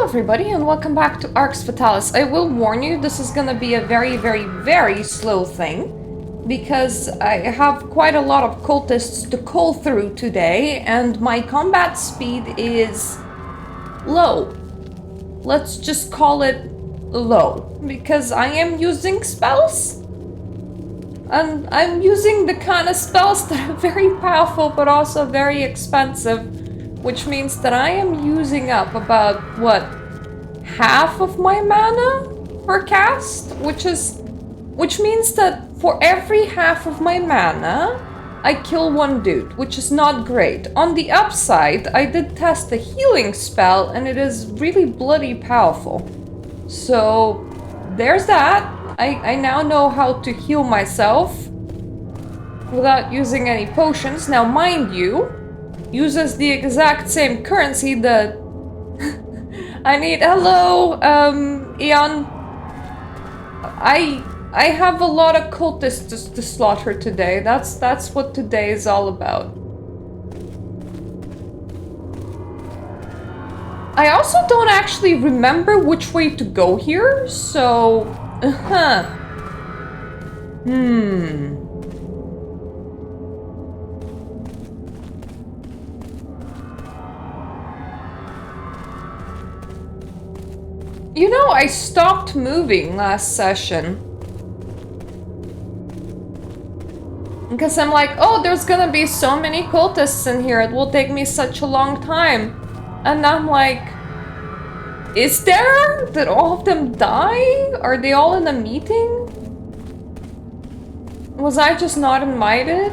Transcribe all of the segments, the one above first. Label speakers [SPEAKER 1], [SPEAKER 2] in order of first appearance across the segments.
[SPEAKER 1] everybody, and welcome back to Arx Fatalis. I will warn you, this is gonna be a very slow thing, because I have quite a lot of cultists to cull through today, and my combat speed is low. Let's just call it low, because I am using spells. And I'm using the kind of spells that are very powerful, but also very expensive. Which means that I am using up about, what, half of my mana per cast? Which means that for every half of my mana, I kill one dude, which is not great. On the upside, I did test the healing spell, and it is really bloody powerful. So, there's that. I now know how to heal myself without using any potions. Now, mind you, uses the exact same currency that I need. Hello, Eon. I have a lot of cultists to slaughter today. That's what today is all about. I also don't actually remember which way to go here, so You know, I stopped moving last session. Because I'm like, oh, there's gonna be so many cultists in here, it will take me such a long time. And I'm like, is there? Did all of them die? Are they all in a meeting? Was I just not invited?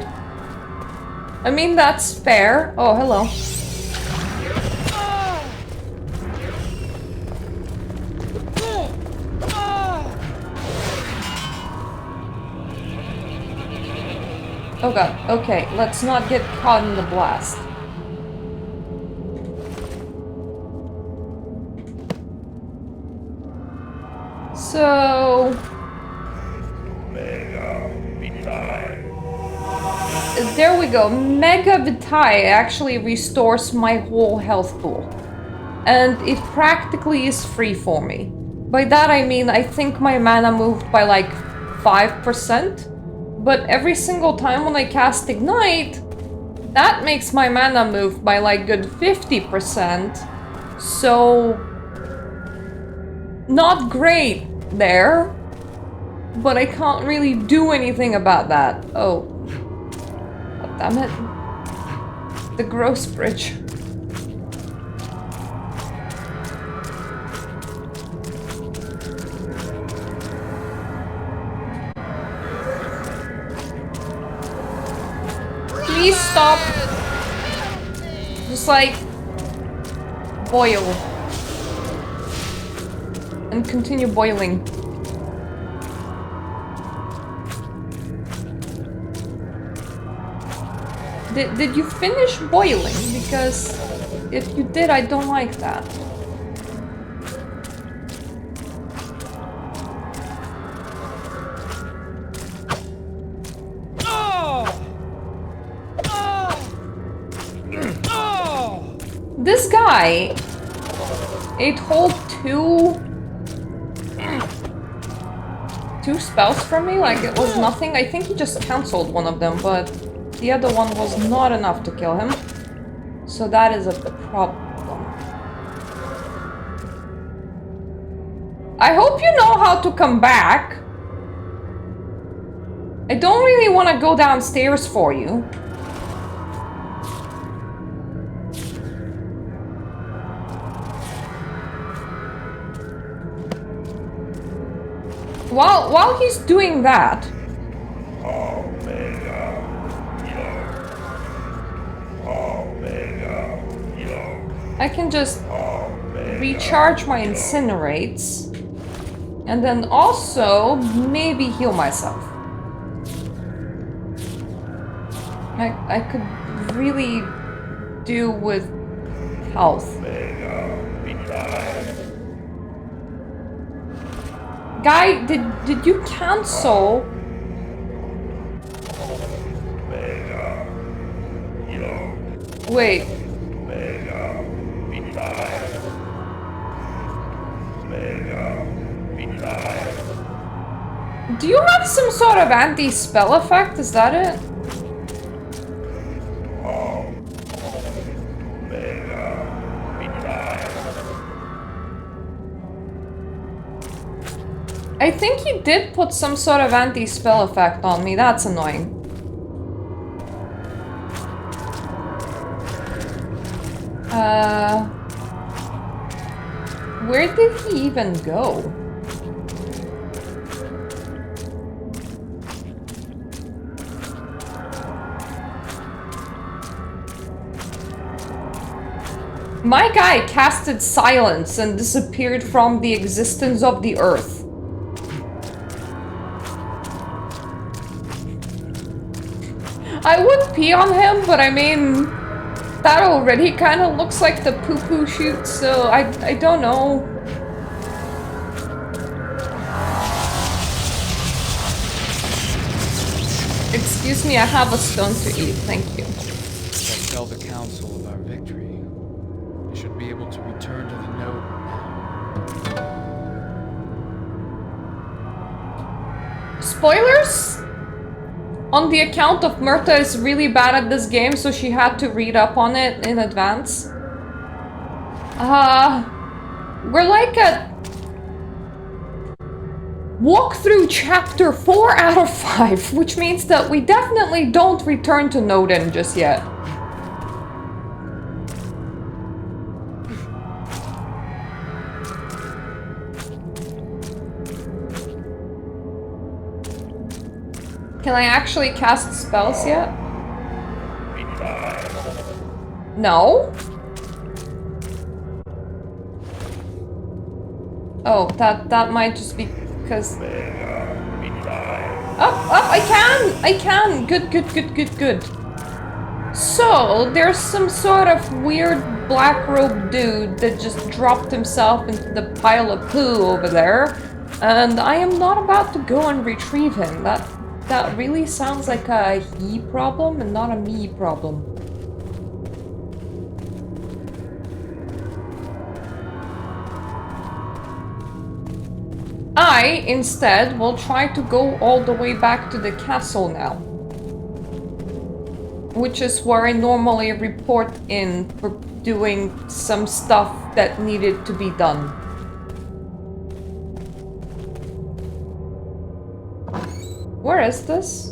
[SPEAKER 1] I mean, that's fair. Oh, hello. Oh god, okay, let's not get caught in the blast. So... there we go. Mega Vitae actually restores my whole health pool. And it practically is free for me. By that I mean I think my mana moved by like 5%. But every single time when I cast Ignite, that makes my mana move by like good 50%. So... not great there. But I can't really do anything about that. Oh. God damn it. The gross bridge. Please stop. Just like boil and continue boiling. Did you finish boiling? Because if you did, I don't like that. This guy ate whole two spells from me, like it was nothing. I think he just cancelled one of them, but the other one was not enough to kill him. So that is a problem. I hope you know how to come back. I don't really want to go downstairs for you. While he's doing that, I can just recharge my incinerates and then also maybe heal myself. I could really do with health. Guy, did you cancel? Wait. Do you have some sort of anti-spell effect? Is that it? I think he did put some sort of anti-spell effect on me. That's annoying. Where did he even go? My guy casted silence and disappeared from the existence of the earth. I would pee on him, but I mean, that already kind of looks like the poo-poo chute, so I don't know. Excuse me, I have a stone to eat, thank you.
[SPEAKER 2] Let's tell the council of our victory. We should be able to return to the node now.
[SPEAKER 1] Spoilers? On the account of Mirta is really bad at this game, so she had to read up on it in advance. We're like at walkthrough chapter 4 out of 5, which means that we definitely don't return to Nodin just yet. Can I actually cast spells yet? No? Oh, that might just be because... Oh, I can! Good. So, there's some sort of weird black robe dude that just dropped himself into the pile of poo over there. And I am not about to go and retrieve him. That really sounds like a he problem and not a me problem. I, instead, will try to go all the way back to the castle now. Which is where I normally report in for doing some stuff that needed to be done. Where is this?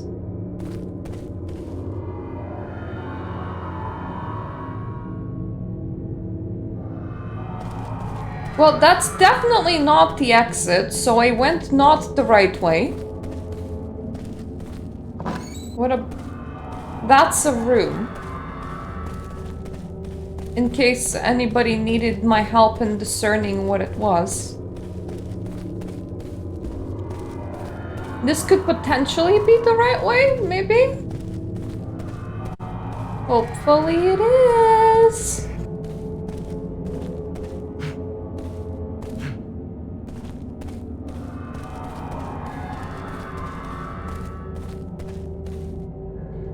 [SPEAKER 1] Well, that's definitely not the exit, so I went not the right way. What a... That's a room. In case anybody needed my help in discerning what it was. This could potentially be the right way, maybe? Hopefully it is.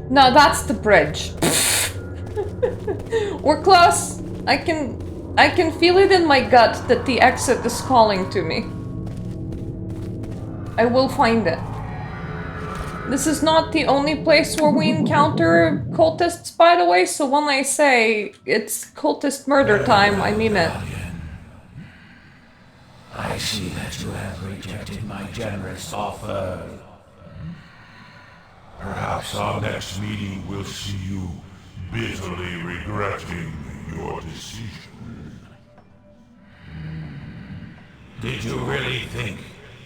[SPEAKER 1] No, that's the bridge. We're close. I can feel it in my gut that the exit is calling to me. I will find it. This is not the only place where we encounter cultists, by the way, so when I say it's cultist murder time, I mean it.
[SPEAKER 3] I see that you have rejected my generous offer.
[SPEAKER 4] Perhaps our next meeting will see you bitterly regretting your decision.
[SPEAKER 3] Did you really think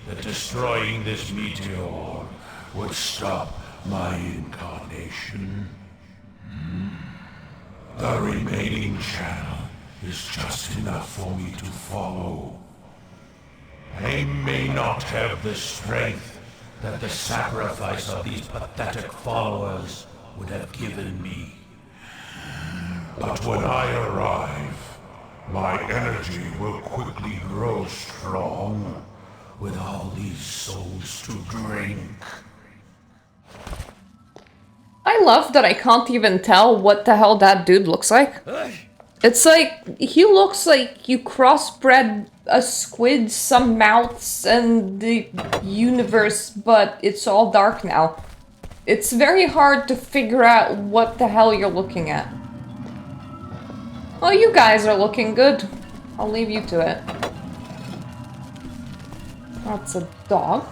[SPEAKER 3] that destroying this meteor would stop my incarnation? The remaining channel is just enough for me to follow. I may not have the strength that the sacrifice of these pathetic followers would have given me. But when I arrive, my energy will quickly grow strong with all these souls to drink.
[SPEAKER 1] I love that I can't even tell what the hell that dude looks like. It's like, he looks like you crossbred a squid, some mouths, and the universe, but it's all dark now. It's very hard to figure out what the hell you're looking at. Well, you guys are looking good. I'll leave you to it. That's a dog.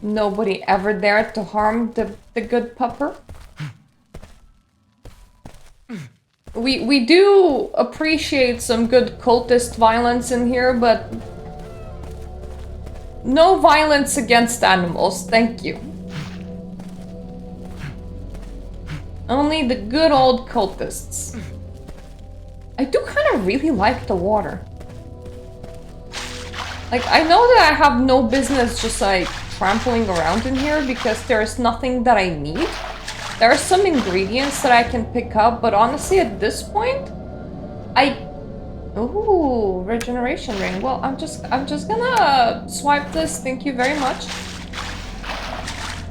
[SPEAKER 1] Nobody ever dared to harm the good pupper. We do appreciate some good cultist violence in here, but no violence against animals, thank you. Only the good old cultists. I do kind of really like the water. Like, I know that I have no business just like trampling around in here because there's nothing that I need. There are some ingredients that I can pick up, but honestly at this point, ooh, regeneration ring. Well, I'm just gonna swipe this, thank you very much.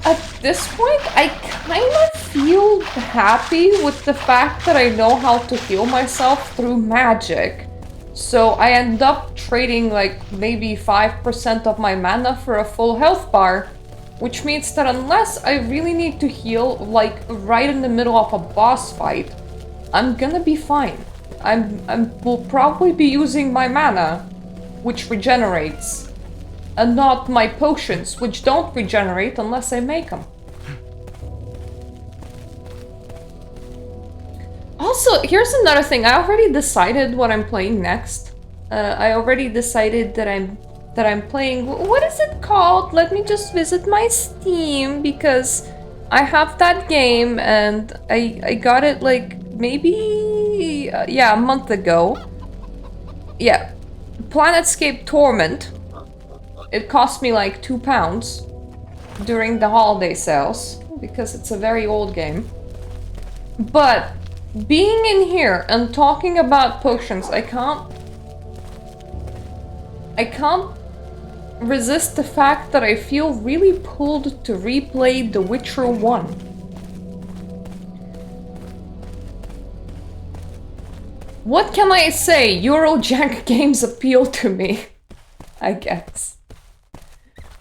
[SPEAKER 1] At this point, I kind of feel happy with the fact that I know how to heal myself through magic. So I end up trading like maybe 5% of my mana for a full health bar, which means that unless I really need to heal like right in the middle of a boss fight, I'm gonna be fine. Will probably be using my mana, which regenerates, and not my potions, which don't regenerate unless I make them. Also, here's another thing. I already decided what I'm playing next. I already decided that I'm playing... What is it called? Let me just visit my Steam, because I have that game and I got it like maybe... yeah, a month ago. Yeah. Planetscape Torment. It cost me like £2 during the holiday sales, because it's a very old game. But being in here and talking about potions, I can't resist the fact that I feel really pulled to replay The Witcher 1. What can I say? Eurojank games appeal to me, I guess.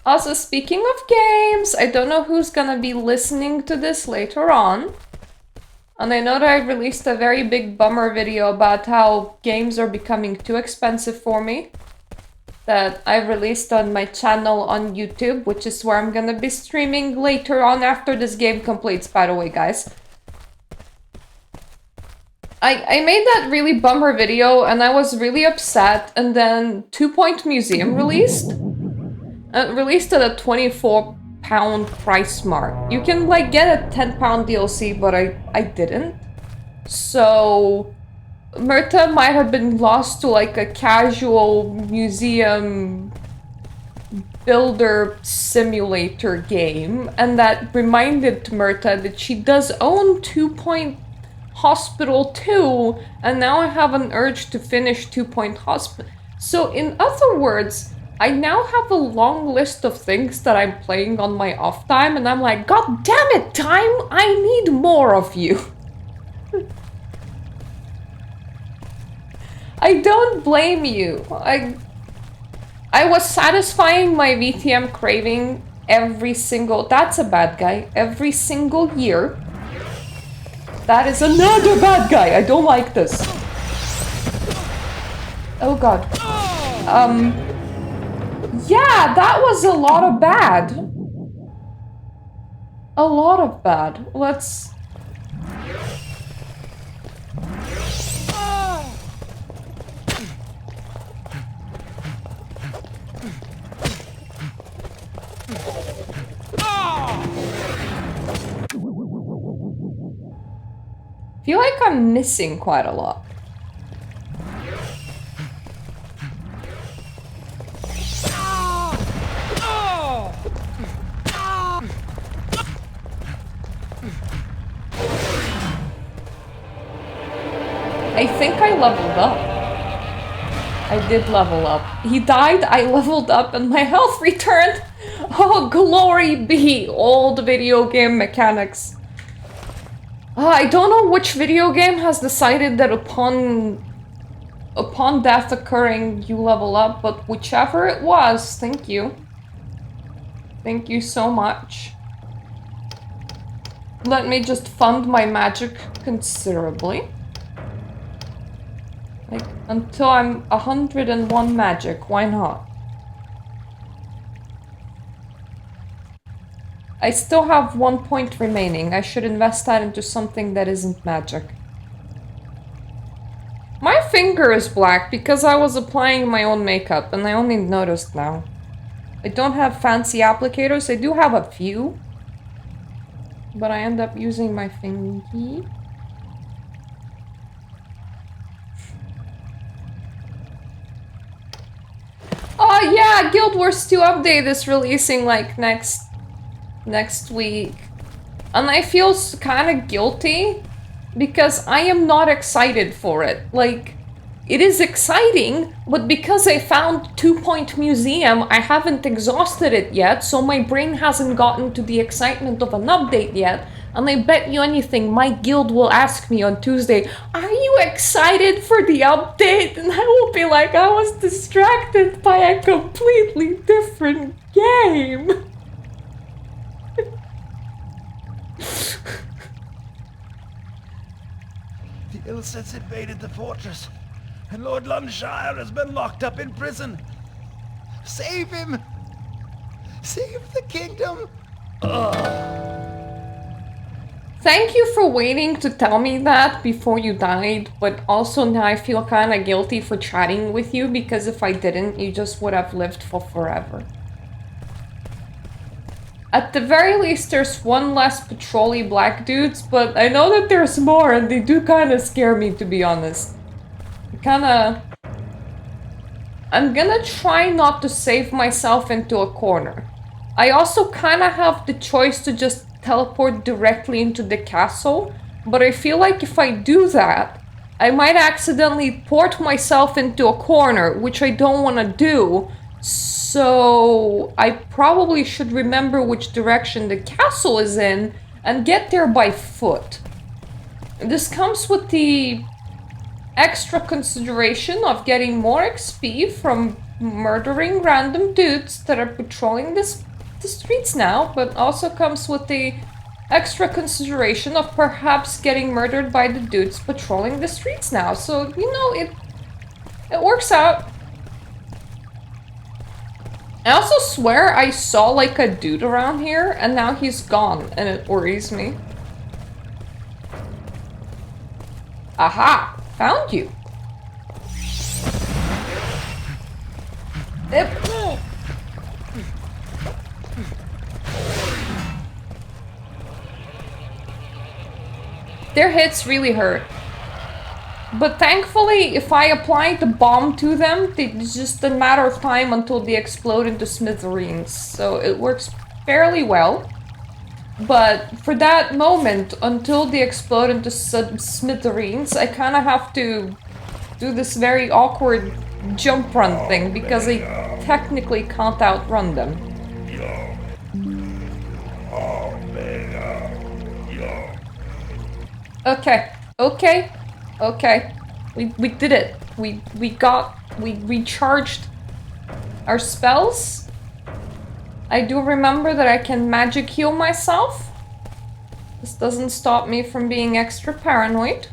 [SPEAKER 1] Also, speaking of games, I don't know who's gonna be listening to this later on. And I know that I released a very big bummer video about how games are becoming too expensive for me. That I released on my channel on YouTube, which is where I'm gonna be streaming later on after this game completes, by the way, guys. I made that really bummer video and I was really upset, and then 2 Point Museum released. Released at a £24 price mark. You can like get a £10 DLC, but I didn't. So Mirta might have been lost to like a casual museum builder simulator game, and that reminded Mirta that she does own 2 Point Hospital 2, and now I have an urge to finish 2 Point Hospital. So in other words, I now have a long list of things that I'm playing on my off time, and I'm like, God damn it, time! I need more of you! I don't blame you. I was satisfying my VTM craving every single... That's a bad guy. Every single year. That is another bad guy! I don't like this. Oh god. Yeah, that was a lot of bad. A lot of bad. Let's... I feel like I'm missing quite a lot. I think I leveled up. I did level up. He died, I leveled up, and my health returned! Oh, glory be old video game mechanics. I don't know which video game has decided that upon death occurring, you level up, but whichever it was, thank you. Thank you so much. Let me just fund my magic considerably. Like, until I'm 101 magic, why not? I still have 1 point remaining. I should invest that into something that isn't magic. My finger is black because I was applying my own makeup and I only noticed now. I don't have fancy applicators. I do have a few. But I end up using my fingy. Oh yeah, Guild Wars 2 update is releasing like next week. And I feel kind of guilty because I am not excited for it. Like, it is exciting, but because I found 2 Point Museum, I haven't exhausted it yet, so my brain hasn't gotten to the excitement of an update yet. And I bet you anything, my guild will ask me on Tuesday, are you excited for the update? And I will be like, I was distracted by a completely different game.
[SPEAKER 5] The Ilsets invaded the fortress, and Lord Lunshire has been locked up in prison. Save him! Save the kingdom!
[SPEAKER 1] Thank you for waiting to tell me that before you died, but also now I feel kind of guilty for chatting with you because if I didn't, you just would have lived for forever. At the very least, there's one less patrol-y black dudes, but I know that there's more and they do kind of scare me, to be honest. I'm gonna try not to save myself into a corner. I also kind of have the choice to just teleport directly into the castle, but I feel like if I do that, I might accidentally port myself into a corner, which I don't want to do, so I probably should remember which direction the castle is in and get there by foot. This comes with the extra consideration of getting more XP from murdering random dudes that are patrolling the streets now, but also comes with the extra consideration of perhaps getting murdered by the dudes patrolling the streets now. So, you know, it works out. I also swear I saw like a dude around here and now he's gone and it worries me. Aha! Found you! Their hits really hurt. But thankfully, if I apply the bomb to them, it's just a matter of time until they explode into smithereens. So it works fairly well. But for that moment, until they explode into smithereens, I kind of have to do this very awkward jump run thing because I technically can't outrun them. Okay. We did it. We recharged our spells. I do remember that I can magic heal myself. This doesn't stop me from being extra paranoid.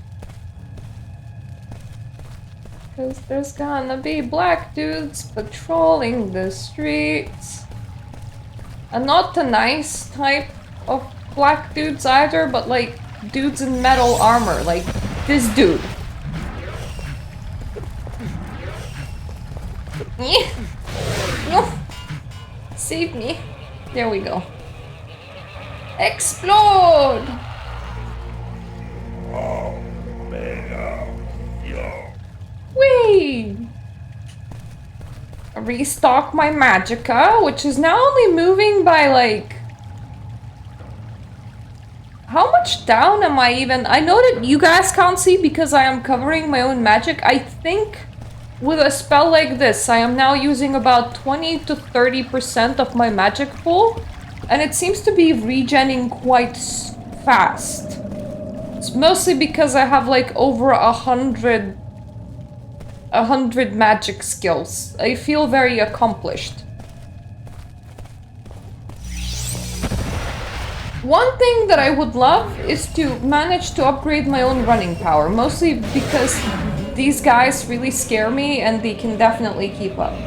[SPEAKER 1] Because there's gonna be black dudes patrolling the streets. And not the nice type of black dudes either, but like dudes in metal armor, like this dude. Save me. There we go. Explode! Whee! Restock my magicka, which is now only moving by like... How much down am I even? I know that you guys can't see because I am covering my own magic. I think with a spell like this, I am now using about 20 to 30% of my magic pool. And it seems to be regenning quite fast. It's mostly because I have like over 100 magic skills. I feel very accomplished. One thing that I would love is to manage to upgrade my own running power, mostly because these guys really scare me and they can definitely keep up.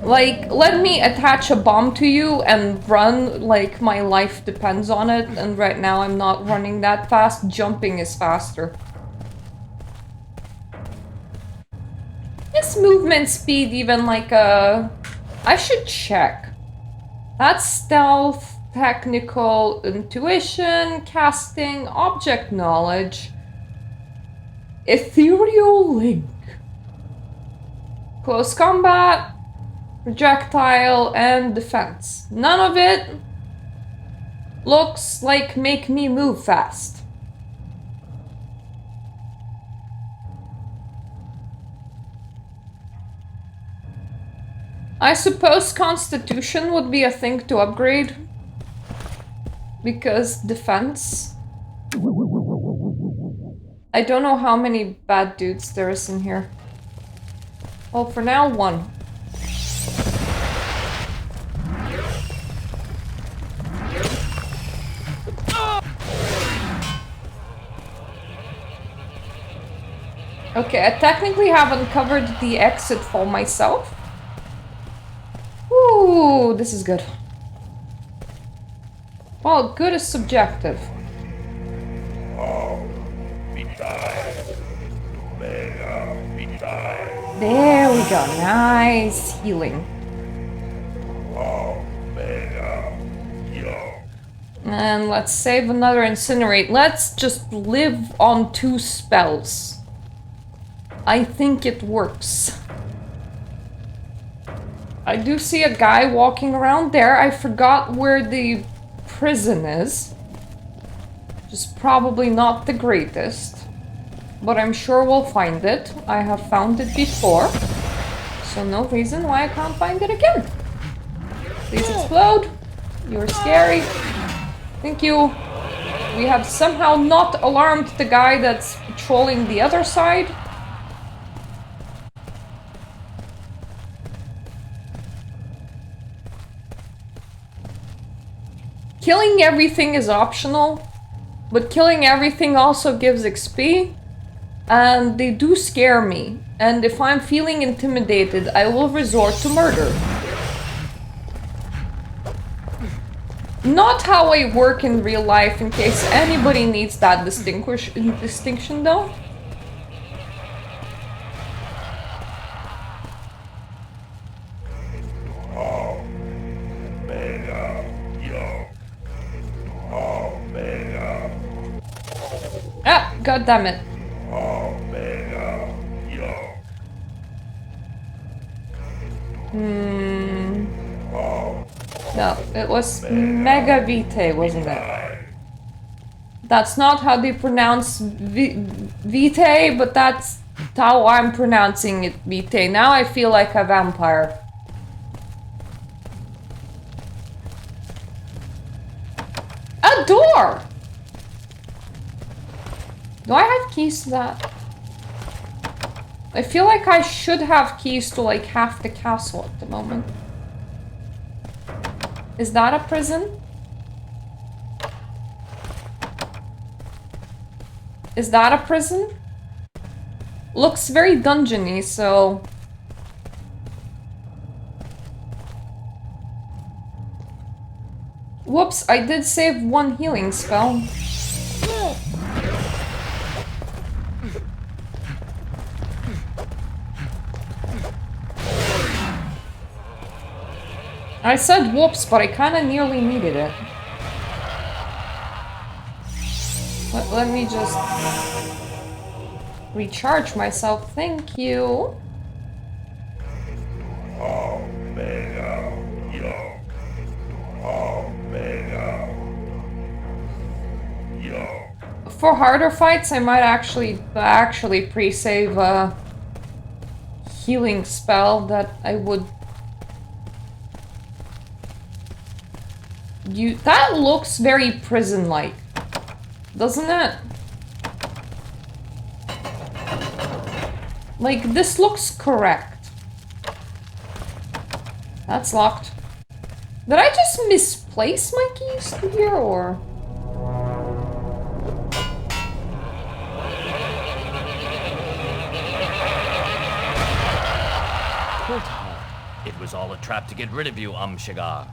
[SPEAKER 1] Like, let me attach a bomb to you and run like my life depends on it, and right now I'm not running that fast. Jumping is faster. Is movement speed even like a... I should check. That's stealth, technical, intuition, casting, object knowledge, ethereal link, close combat, projectile, and defense. None of it looks like make me move fast. I suppose Constitution would be a thing to upgrade. Because defense. I don't know how many bad dudes there is in here. Well, for now, one. Okay, I technically haven't covered the exit for myself. Ooh, this is good. Well, good is subjective. There we go. Nice healing. And let's save another incinerate. Let's just live on 2 spells. I think it works. I do see a guy walking around there. I forgot where the prison is. Which is probably not the greatest. But I'm sure we'll find it. I have found it before. So no reason why I can't find it again. Please explode. You're scary. Thank you. We have somehow not alarmed the guy that's patrolling the other side. Killing everything is optional, but killing everything also gives XP, and they do scare me. And if I'm feeling intimidated, I will resort to murder. Not how I work in real life, in case anybody needs that distinction though. Ah, god damn it. No, it was Mega Vitae, wasn't it? That's not how they pronounce Vitae, but that's how I'm pronouncing it, Vitae. Now I feel like a vampire. A door! Do I have keys to that? I feel like I should have keys to like half the castle at the moment. Is that a prison? Is that a prison? Looks very dungeony, so... Whoops, I did save 1 healing spell. I said whoops, but I kinda nearly needed it. Let me just recharge myself, thank you. For harder fights, I might actually pre-save a healing spell that I would you... That looks very prison-like. Doesn't it? Like, this looks correct. That's locked. Did I just misplace my keys here, or...?
[SPEAKER 6] It was all a trap to get rid of you, Shigar.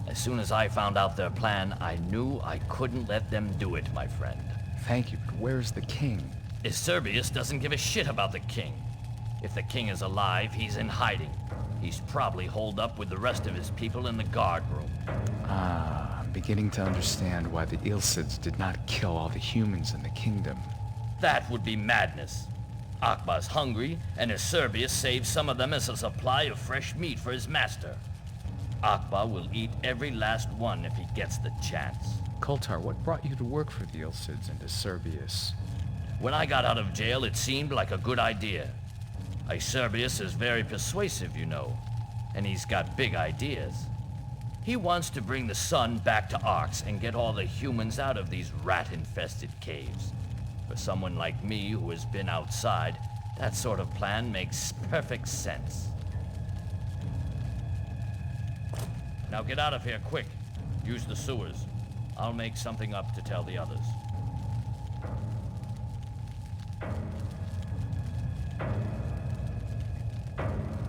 [SPEAKER 6] As soon as I found out their plan, I knew I couldn't let them do it, my friend.
[SPEAKER 2] Thank you, but where's the king?
[SPEAKER 6] Iserbius doesn't give a shit about the king. If the king is alive, he's in hiding. He's probably holed up with the rest of his people in the guard room.
[SPEAKER 2] Ah, I'm beginning to understand why the Ilsids did not kill all the humans in the kingdom.
[SPEAKER 6] That would be madness. Akbar's hungry, and Iserbius saves some of them as a supply of fresh meat for his master. Akbar will eat every last one if he gets the chance.
[SPEAKER 2] Koltar, what brought you to work for the Ilsids and Iserbius?
[SPEAKER 6] When I got out of jail, it seemed like a good idea. Iserbius is very persuasive, you know, and he's got big ideas. He wants to bring the sun back to Arx and get all the humans out of these rat-infested caves. For someone like me who has been outside, that sort of plan makes perfect sense. Now get out of here, quick. Use the sewers. I'll make something up to tell the others.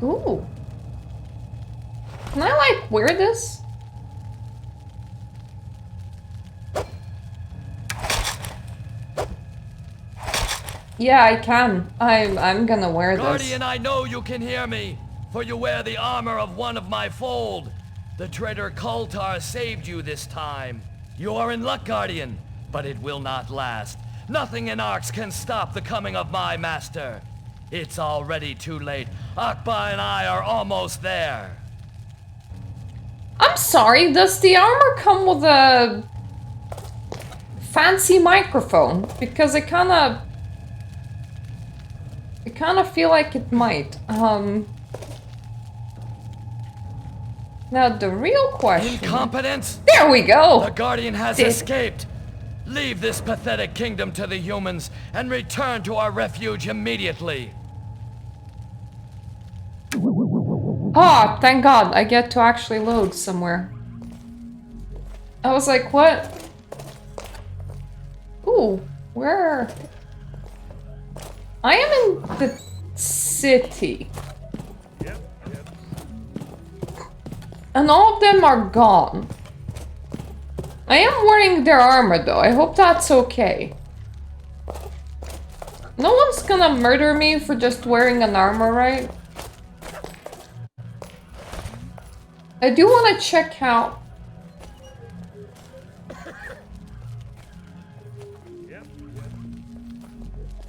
[SPEAKER 1] Ooh. Can I, like, wear this? Yeah, I can. I'm gonna wear this.
[SPEAKER 6] Guardian, I know you can hear me, for you wear the armor of one of my fold. The traitor Koltar saved you this time. You are in luck, Guardian, but it will not last. Nothing in Arx can stop the coming of my master. It's already too late. Akbar and I are almost there.
[SPEAKER 1] I'm sorry, does the armor come with a fancy microphone? Because I kinda feel like it might. Now the real question...
[SPEAKER 6] Incompetence!
[SPEAKER 1] There we go!
[SPEAKER 6] The Guardian has escaped. Leave this pathetic kingdom to the humans and return to our refuge immediately.
[SPEAKER 1] Ah, thank God, I get to actually load somewhere. I was like, what? Ooh, where? I am in the city. And all of them are gone. I am wearing their armor though, I hope that's okay. No one's gonna murder me for just wearing an armor, right? I do want to check out...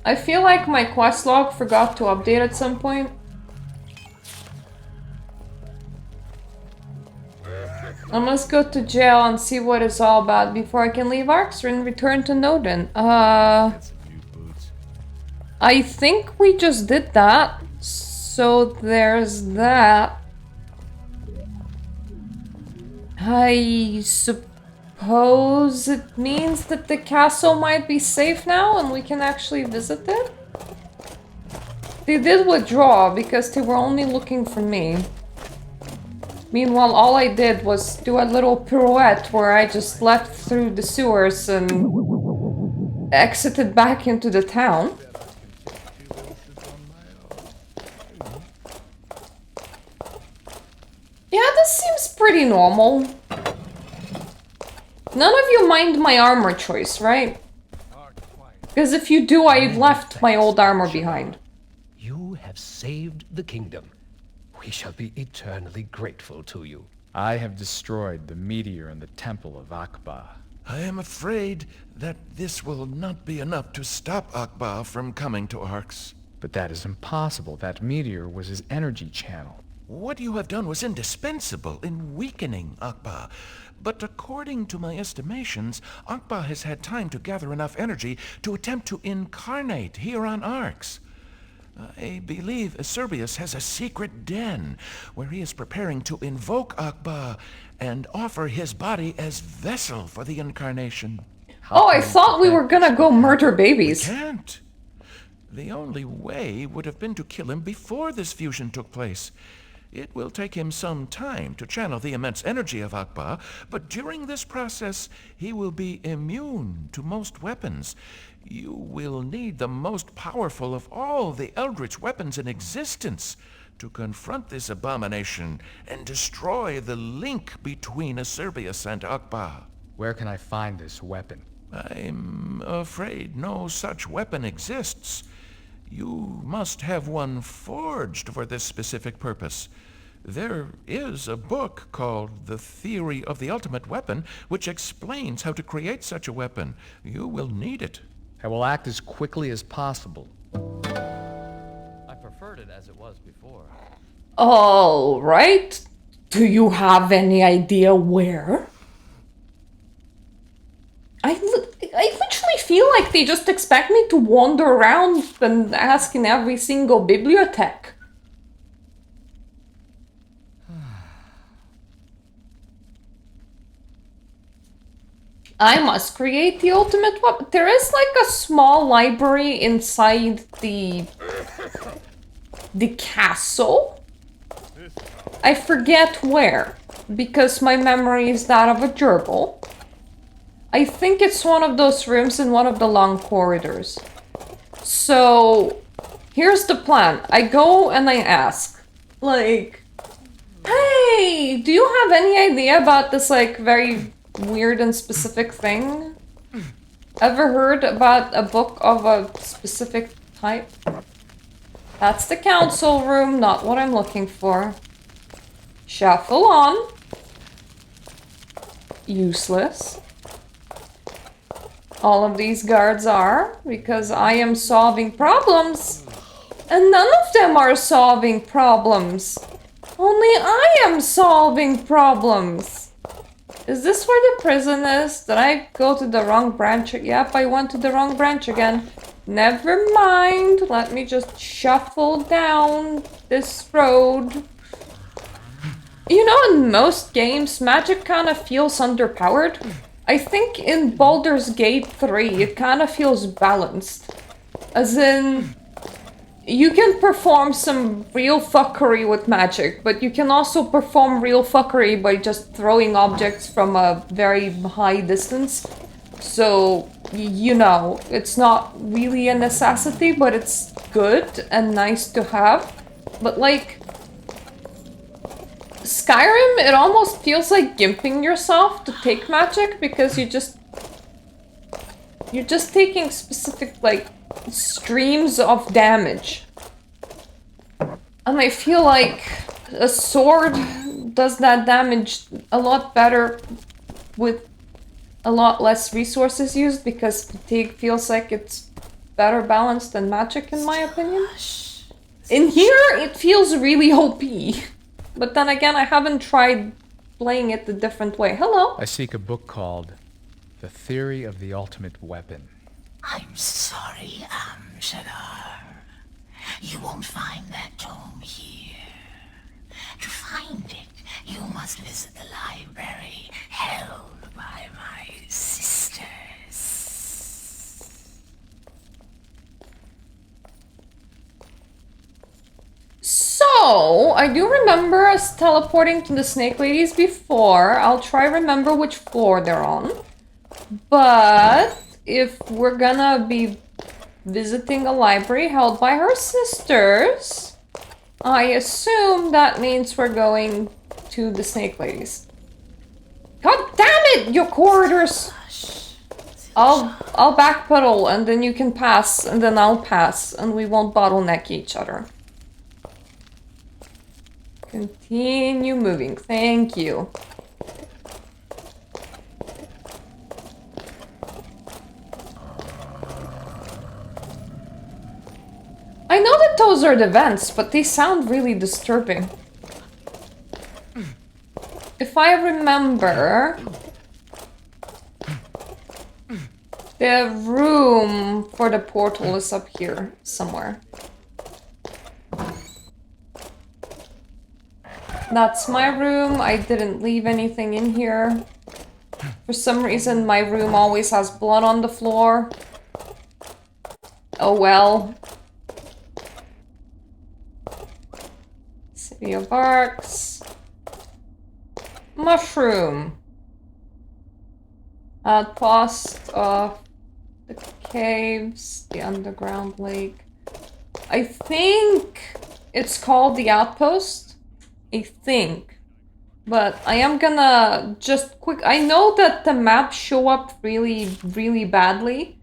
[SPEAKER 1] I feel like my quest log forgot to update at some point. I must go to jail and see what it's all about before I can leave Arx and return to Nodin. I think we just did that. So there's that. I suppose it means that the castle might be safe now and we can actually visit it? They did withdraw because they were only looking for me. Meanwhile, all I did was do a little pirouette where I just left through the sewers and exited back into the town. Yeah, this seems pretty normal. None of you mind my armor choice, right? Because if you do, I've left my old armor behind.
[SPEAKER 7] You have saved the kingdom. We shall be eternally grateful to you.
[SPEAKER 2] I have destroyed the meteor in the temple of Akbar.
[SPEAKER 3] I am afraid that this will not be enough to stop Akbar from coming to Arx.
[SPEAKER 2] But that is impossible. That meteor was his energy channel.
[SPEAKER 3] What you have done was indispensable in weakening Akbar. But according to my estimations, Akbar has had time to gather enough energy to attempt to incarnate here on Arx. I believe Acerbius has a secret den where he is preparing to invoke Akba and offer his body as vessel for the incarnation.
[SPEAKER 1] Oh, I thought we were gonna go murder babies.
[SPEAKER 3] Can't. The only way would have been to kill him before this fusion took place. It will take him some time to channel the immense energy of Akba, but during this process, he will be immune to most weapons. You will need the most powerful of all the eldritch weapons in existence to confront this abomination and destroy the link between Acerbius and Akba.
[SPEAKER 2] Where can I find this weapon?
[SPEAKER 3] I'm afraid no such weapon exists. You must have one forged for this specific purpose. There is a book called The Theory of the Ultimate Weapon, which explains how to create such a weapon. You will need it.
[SPEAKER 2] I will act as quickly as possible.
[SPEAKER 6] I preferred it as it was before.
[SPEAKER 1] All right. Do you have any idea where? I literally feel like they just expect me to wander around and ask in every single bibliothèque. I must create the ultimate weapon. There is like a small library inside the castle. I forget where, because my memory is that of a gerbil. I think it's one of those rooms in one of the long corridors. So, here's the plan. I go and I ask, like, hey, do you have any idea about this, like, very weird and specific thing? Ever heard about a book of a specific type? That's the council room, not what I'm looking for. Shuffle on. Useless. All of these guards are, because I am solving problems. And none of them are solving problems. Only I am solving problems. Is this where the prison is? Did I go to the wrong branch? Yep, I went to the wrong branch again. Never mind. Let me just shuffle down this road. You know, in most games, magic kind of feels underpowered. I think in Baldur's Gate 3, it kind of feels balanced. As in, you can perform some real fuckery with magic, but you can also perform real fuckery by just throwing objects from a very high distance. So, you know, it's not really a necessity, but it's good and nice to have. But like, Skyrim, it almost feels like gimping yourself to take magic, because you're just taking specific, like, streams of damage. And I feel like a sword does that damage a lot better with a lot less resources used, because fatigue feels like it's better balanced than magic, in my opinion. In here, it feels really OP. But then again, I haven't tried playing it a different way. Hello?
[SPEAKER 2] I seek a book called The Theory of the Ultimate Weapon.
[SPEAKER 8] I'm sorry, Amshadar. You won't find that tome here. To find it, you must visit the library held by my sisters.
[SPEAKER 1] So, I do remember us teleporting to the Snake Ladies before. I'll try remember which floor they're on. But if we're gonna be visiting a library held by her sisters, I assume that means we're going to the Snake Ladies. God damn it, your corridors! I'll backpedal and then you can pass and then I'll pass and we won't bottleneck each other. Continue moving. Thank you. I know that those are the vents, but they sound really disturbing. If I remember, the room for the portal is up here somewhere. That's my room. I didn't leave anything in here. For some reason, my room always has blood on the floor. Oh well. City of Arx. Mushroom. Outpost of the caves, the underground lake. I think it's called the outpost. I think. But I am gonna just quick... I know that the maps show up really, really badly.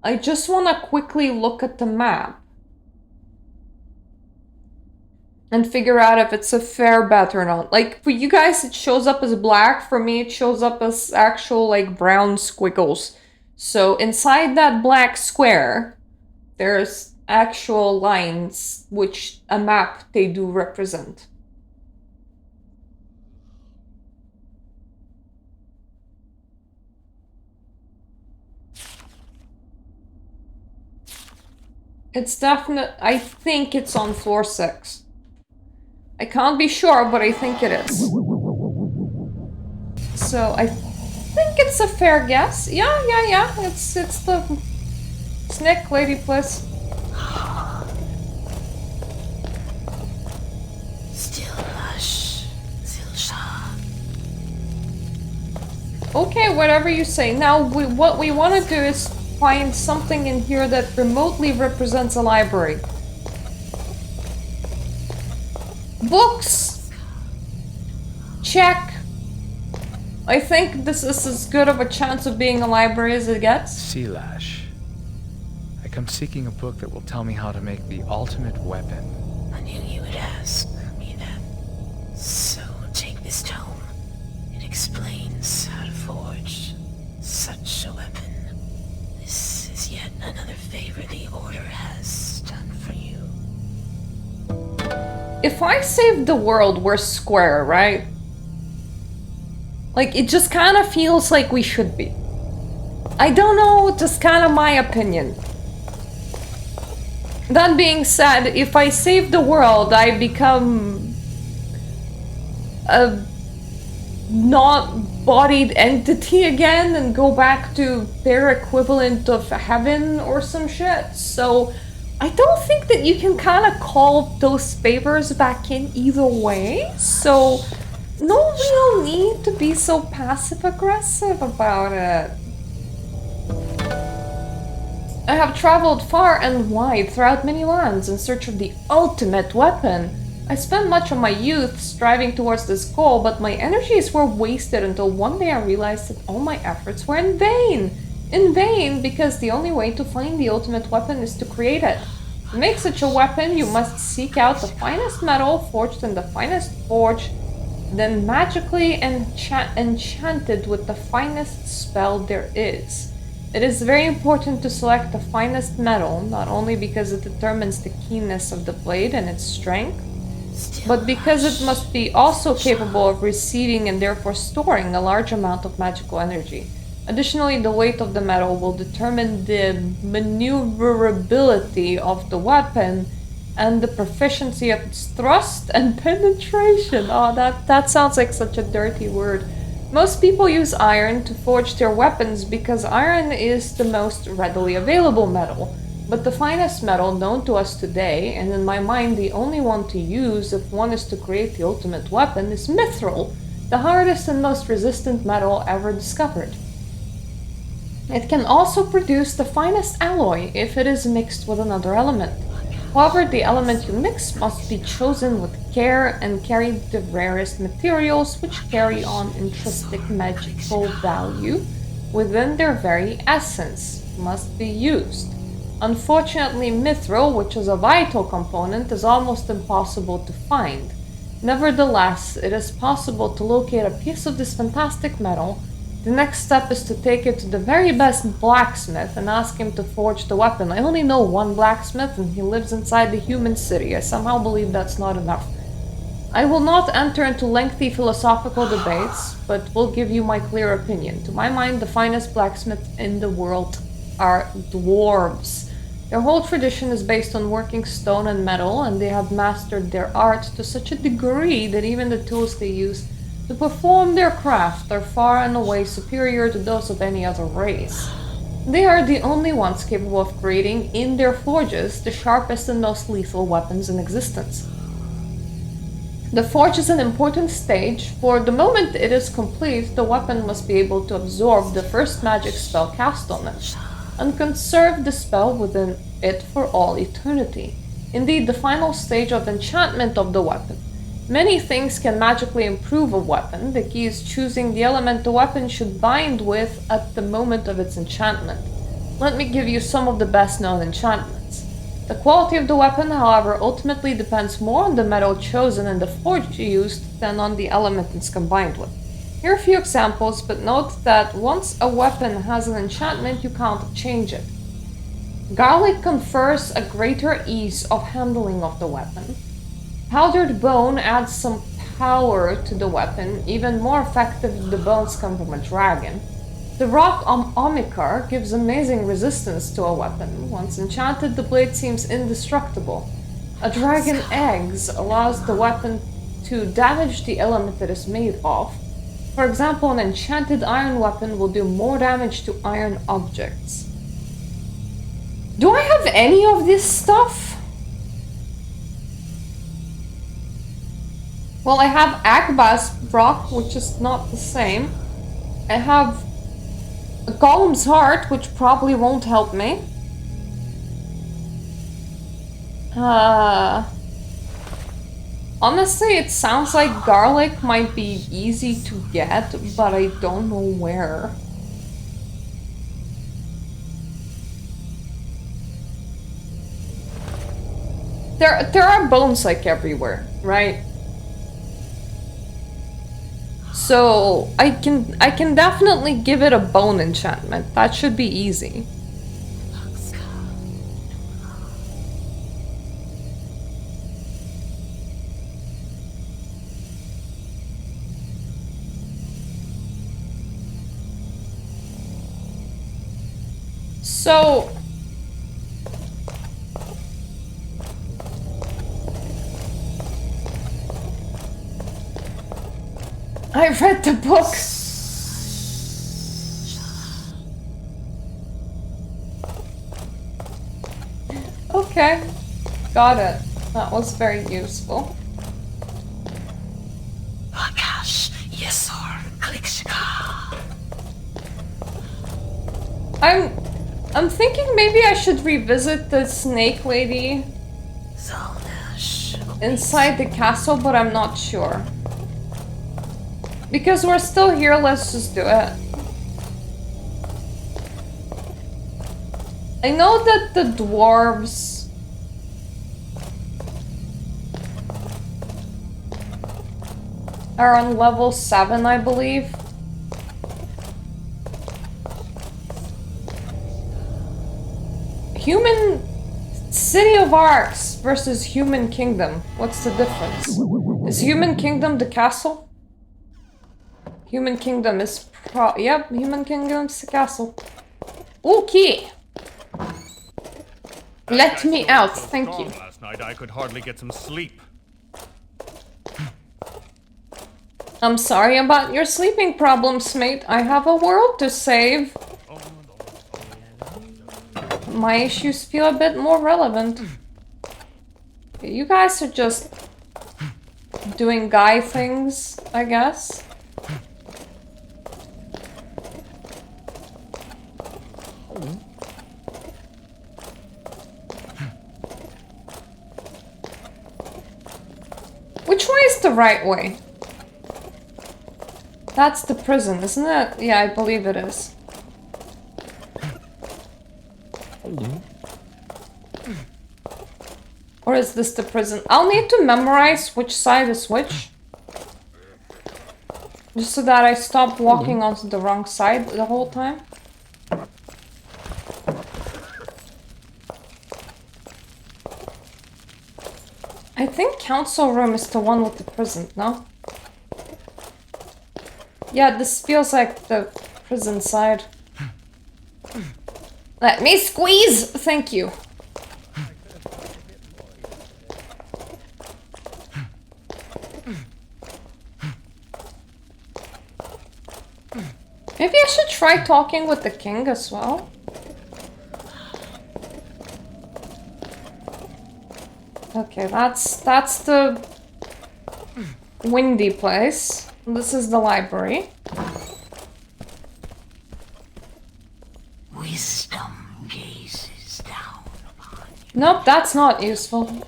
[SPEAKER 1] I just want to quickly look at the map and figure out if it's a fair bet or not. Like, for you guys, it shows up as black. For me, it shows up as actual, like, brown squiggles. So inside that black square, there's actual lines, which a map they do represent. It's definite. I think it's on floor 6. I can't be sure, but I think it is. So I think it's a fair guess. Yeah. It's the snake lady place.
[SPEAKER 8] Still lush, still sharp.
[SPEAKER 1] Okay, whatever you say. Now, what we want to do is find something in here that remotely represents a library. Books! Check! I think this is as good of a chance of being a library as it gets.
[SPEAKER 2] Sea Lash. I come seeking a book that will tell me how to make the ultimate weapon.
[SPEAKER 8] I knew you would ask me that. So take this tome. It explains how to forge such a weapon. This is yet another favor the Order has done for you.
[SPEAKER 1] If I saved the world, we're square, right? Like, it just kind of feels like we should be. I don't know, just kind of my opinion. That being said, if I save the world, I become a not-bodied entity again and go back to their equivalent of heaven or some shit. So I don't think that you can kind of call those favors back in either way. So no real need to be so passive-aggressive about it. I have traveled far and wide throughout many lands in search of the ultimate weapon. I spent much of my youth striving towards this goal, but my energies were wasted until one day I realized that all my efforts were in vain. In vain, because the only way to find the ultimate weapon is to create it. To make such a weapon, you must seek out the finest metal forged in the finest forge, then magically enchanted with the finest spell there is. It is very important to select the finest metal, not only because it determines the keenness of the blade and its strength, but because it must be also capable of receiving and therefore storing a large amount of magical energy. Additionally, the weight of the metal will determine the maneuverability of the weapon and the proficiency of its thrust and penetration. Oh, that sounds like such a dirty word. Most people use iron to forge their weapons because iron is the most readily available metal. But the finest metal known to us today, and in my mind the only one to use if one is to create the ultimate weapon, is mithril, the hardest and most resistant metal ever discovered. It can also produce the finest alloy if it is mixed with another element. However, the element you mix must be chosen with care and carry the rarest materials which carry on intrinsic magical value within their very essence must be used. Unfortunately, mithril, which is a vital component, is almost impossible to find. Nevertheless, it is possible to locate a piece of this fantastic metal. The next step is to take it to the very best blacksmith and ask him to forge the weapon. I only know one blacksmith and he lives inside the human city. I somehow believe that's not enough. I will not enter into lengthy philosophical debates, but will give you my clear opinion. To my mind, the finest blacksmiths in the world are dwarves. Their whole tradition is based on working stone and metal, and they have mastered their art to such a degree that even the tools they use to perform their craft are far and away superior to those of any other race. They are the only ones capable of creating, in their forges, the sharpest and most lethal weapons in existence. The forge is an important stage, for the moment it is complete, the weapon must be able to absorb the first magic spell cast on it, and conserve the spell within it for all eternity. Indeed, the final stage of enchantment of the weapon. Many things can magically improve a weapon. The key is choosing the element the weapon should bind with at the moment of its enchantment. Let me give you some of the best known enchantments. The quality of the weapon, however, ultimately depends more on the metal chosen and the forge used than on the element it's combined with. Here are a few examples, but note that once a weapon has an enchantment, you can't change it. Garlic confers a greater ease of handling of the weapon. Powdered bone adds some power to the weapon, even more effective if the bones come from a dragon. The rock Omikar gives amazing resistance to a weapon. Once enchanted, the blade seems indestructible. A dragon eggs allows the weapon to damage the element it is made of. For example, an enchanted iron weapon will do more damage to iron objects. Do I have any of this stuff? Well, I have Agbas rock, which is not the same. I have a Golem's heart, which probably won't help me. Honestly, it sounds like garlic might be easy to get, but I don't know where. There are bones like everywhere, right? So I can definitely give it a bone enchantment. That should be easy. So I read the book. Okay, got it. That was very useful. I'm thinking maybe I should revisit the snake lady inside the castle, but I'm not sure. Because we're still here, let's just do it. I know that the dwarves are on level 7, I believe. Human City of Arx versus Human Kingdom. What's the difference? Is Human Kingdom the castle? Human Kingdom is yep, Human Kingdom's the castle. Okay. Let me out, thank you.
[SPEAKER 9] Last night I could hardly get some sleep.
[SPEAKER 1] I'm sorry about your sleeping problems, mate. I have a world to save. My issues feel a bit more relevant. You guys are just doing guy things, I guess. Which way is the right way? That's the prison, isn't it? Yeah, I believe it is. Or is this the prison? I'll need to memorize which side is which. Just so that I stop walking onto the wrong side the whole time. I think council room is the one with the prison, no? Yeah, this feels like the prison side. Let me squeeze! Thank you. try talking with the king as well? Okay, that's the windy place. This is the library.
[SPEAKER 8] Wisdom gazes down upon you.
[SPEAKER 1] Nope, that's not useful.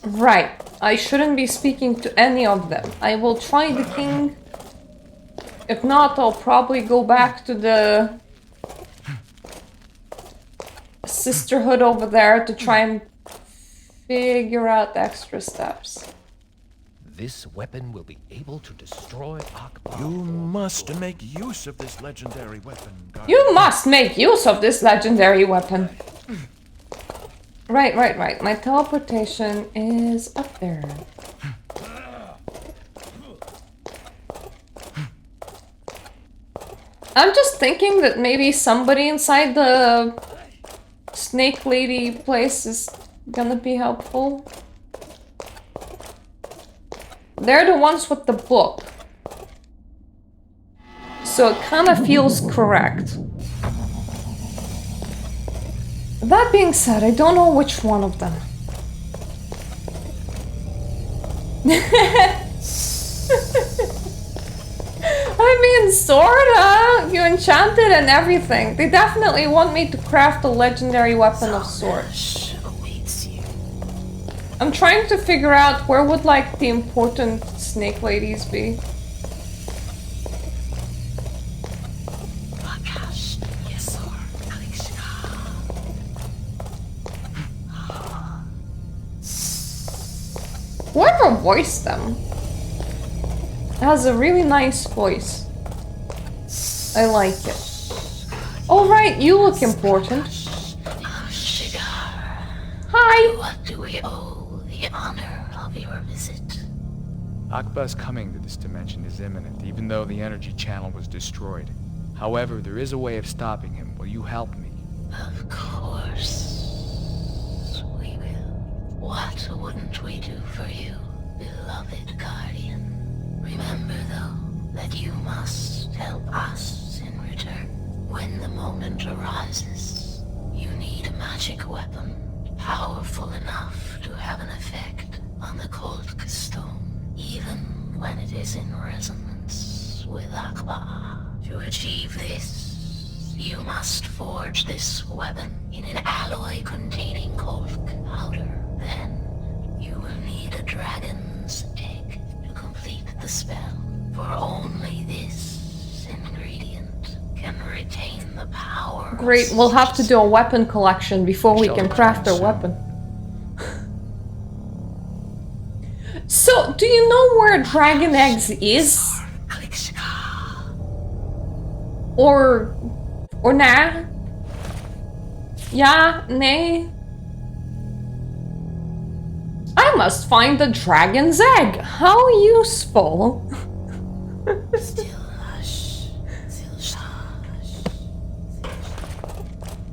[SPEAKER 1] Right, I shouldn't be speaking to any of them. I will try the king. If not, I'll probably go back to the sisterhood over there to try and figure out the extra steps.
[SPEAKER 7] This weapon will be able to destroy Akbar.
[SPEAKER 10] You must make use of this legendary weapon, Guardian.
[SPEAKER 1] You must make use of this legendary weapon. Right. My teleportation is up there. I'm just thinking that maybe somebody inside the snake lady place is gonna be helpful. They're the ones with the book. So it kind of feels correct. That being said, I don't know which one of them. I mean, sorta. You enchanted and everything. They definitely want me to craft a legendary weapon of swords. I'm trying to figure out where would, like, the important snake ladies be. Whoever voiced them has a really nice voice. I like it. Oh right, you look important. Hi!
[SPEAKER 8] What do we owe the honor of your visit?
[SPEAKER 2] Akbar's coming to this dimension is imminent, even though the energy channel was destroyed. However, there is a way of stopping him. Will you help me?
[SPEAKER 8] Of course, we will. What wouldn't we do for you, beloved Guardian? Remember, though, that you must help us in return. When the moment arises, you need a magic weapon, powerful enough to have an effect on the cold stone, even when it is in resonance with Akbar. To achieve this, you must forge this weapon in an alloy containing cold powder. Then, you will need a dragon's egg to complete the spell, for only this ingredient can retain the power.
[SPEAKER 1] Great, we'll have to do a weapon collection before we can craft our weapon. So, do you know where Dragon Eggs is? Or nah? Yeah, nay? I must find the dragon's egg. How useful.
[SPEAKER 8] Still hush. Still hush.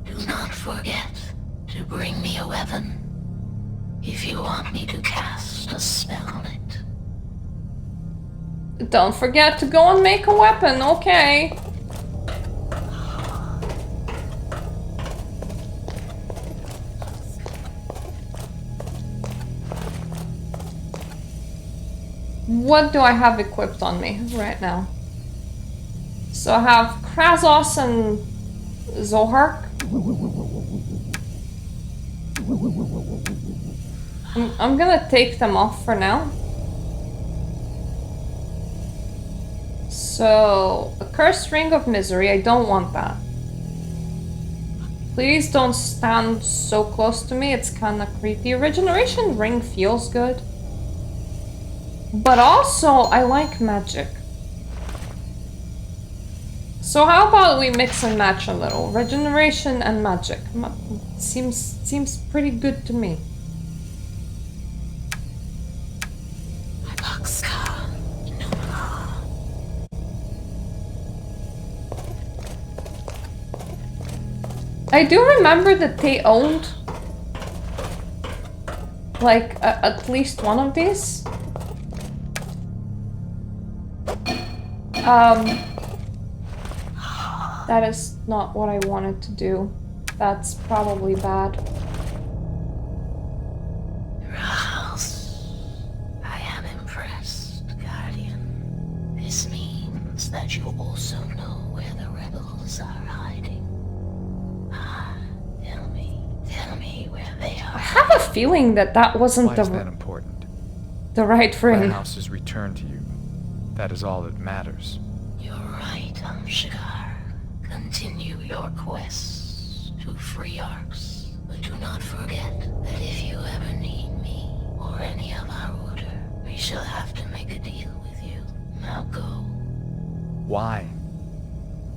[SPEAKER 8] Do not forget to bring me a weapon if you want me to cast a spell on it.
[SPEAKER 1] Don't forget to go and make a weapon, okay? What do I have equipped on me right now? So I have Krazos and Zohark. I'm gonna take them off for now. So, a cursed ring of misery, I don't want that. Please don't stand so close to me, it's kinda creepy. Regeneration ring feels good. But also, I like magic. So how about we mix and match a little? Regeneration and magic. Seems pretty good to me. I do remember that they owned like at least one of these. That is not what I wanted to do. That's probably bad.
[SPEAKER 8] Rouse. I am impressed, Guardian. This means that you also know where the rebels are hiding. Tell me where they are.
[SPEAKER 1] I have a feeling that that wasn't
[SPEAKER 2] Why is that important?
[SPEAKER 1] the right
[SPEAKER 2] The
[SPEAKER 1] ring.
[SPEAKER 2] house is returned to you. That is all that matters.
[SPEAKER 8] You're right, Shigar. Continue your quest to free Arx. But do not forget that if you ever need me or any of our order, we shall have to make a deal with you. Now go.
[SPEAKER 2] Why?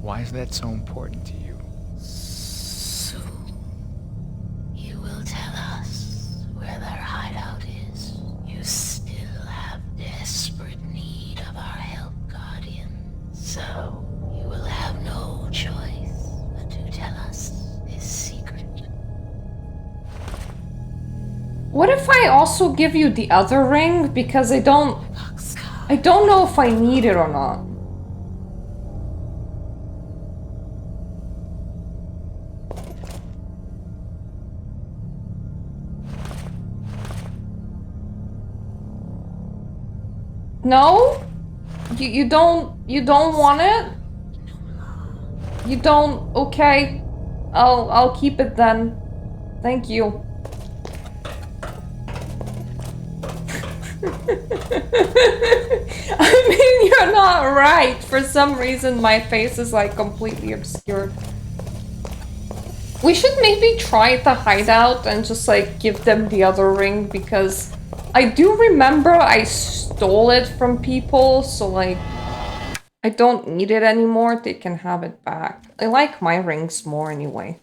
[SPEAKER 2] Why is that so important to you?
[SPEAKER 8] Soon, you will tell us where their hideout is. You still have desperate need of our help, Guardian. So, you will have no choice but to tell us this secret.
[SPEAKER 1] What if I also give you the other ring? Because I don't know if I need it or not. No? You don't want it? You don't? Okay. I'll keep it then. Thank you. I mean, you're not right. For some reason, my face is like completely obscured. We should maybe try the hideout and just like give them the other ring, because I do remember I stole it from people, so like I don't need it anymore. They can have it back. I like my rings more anyway.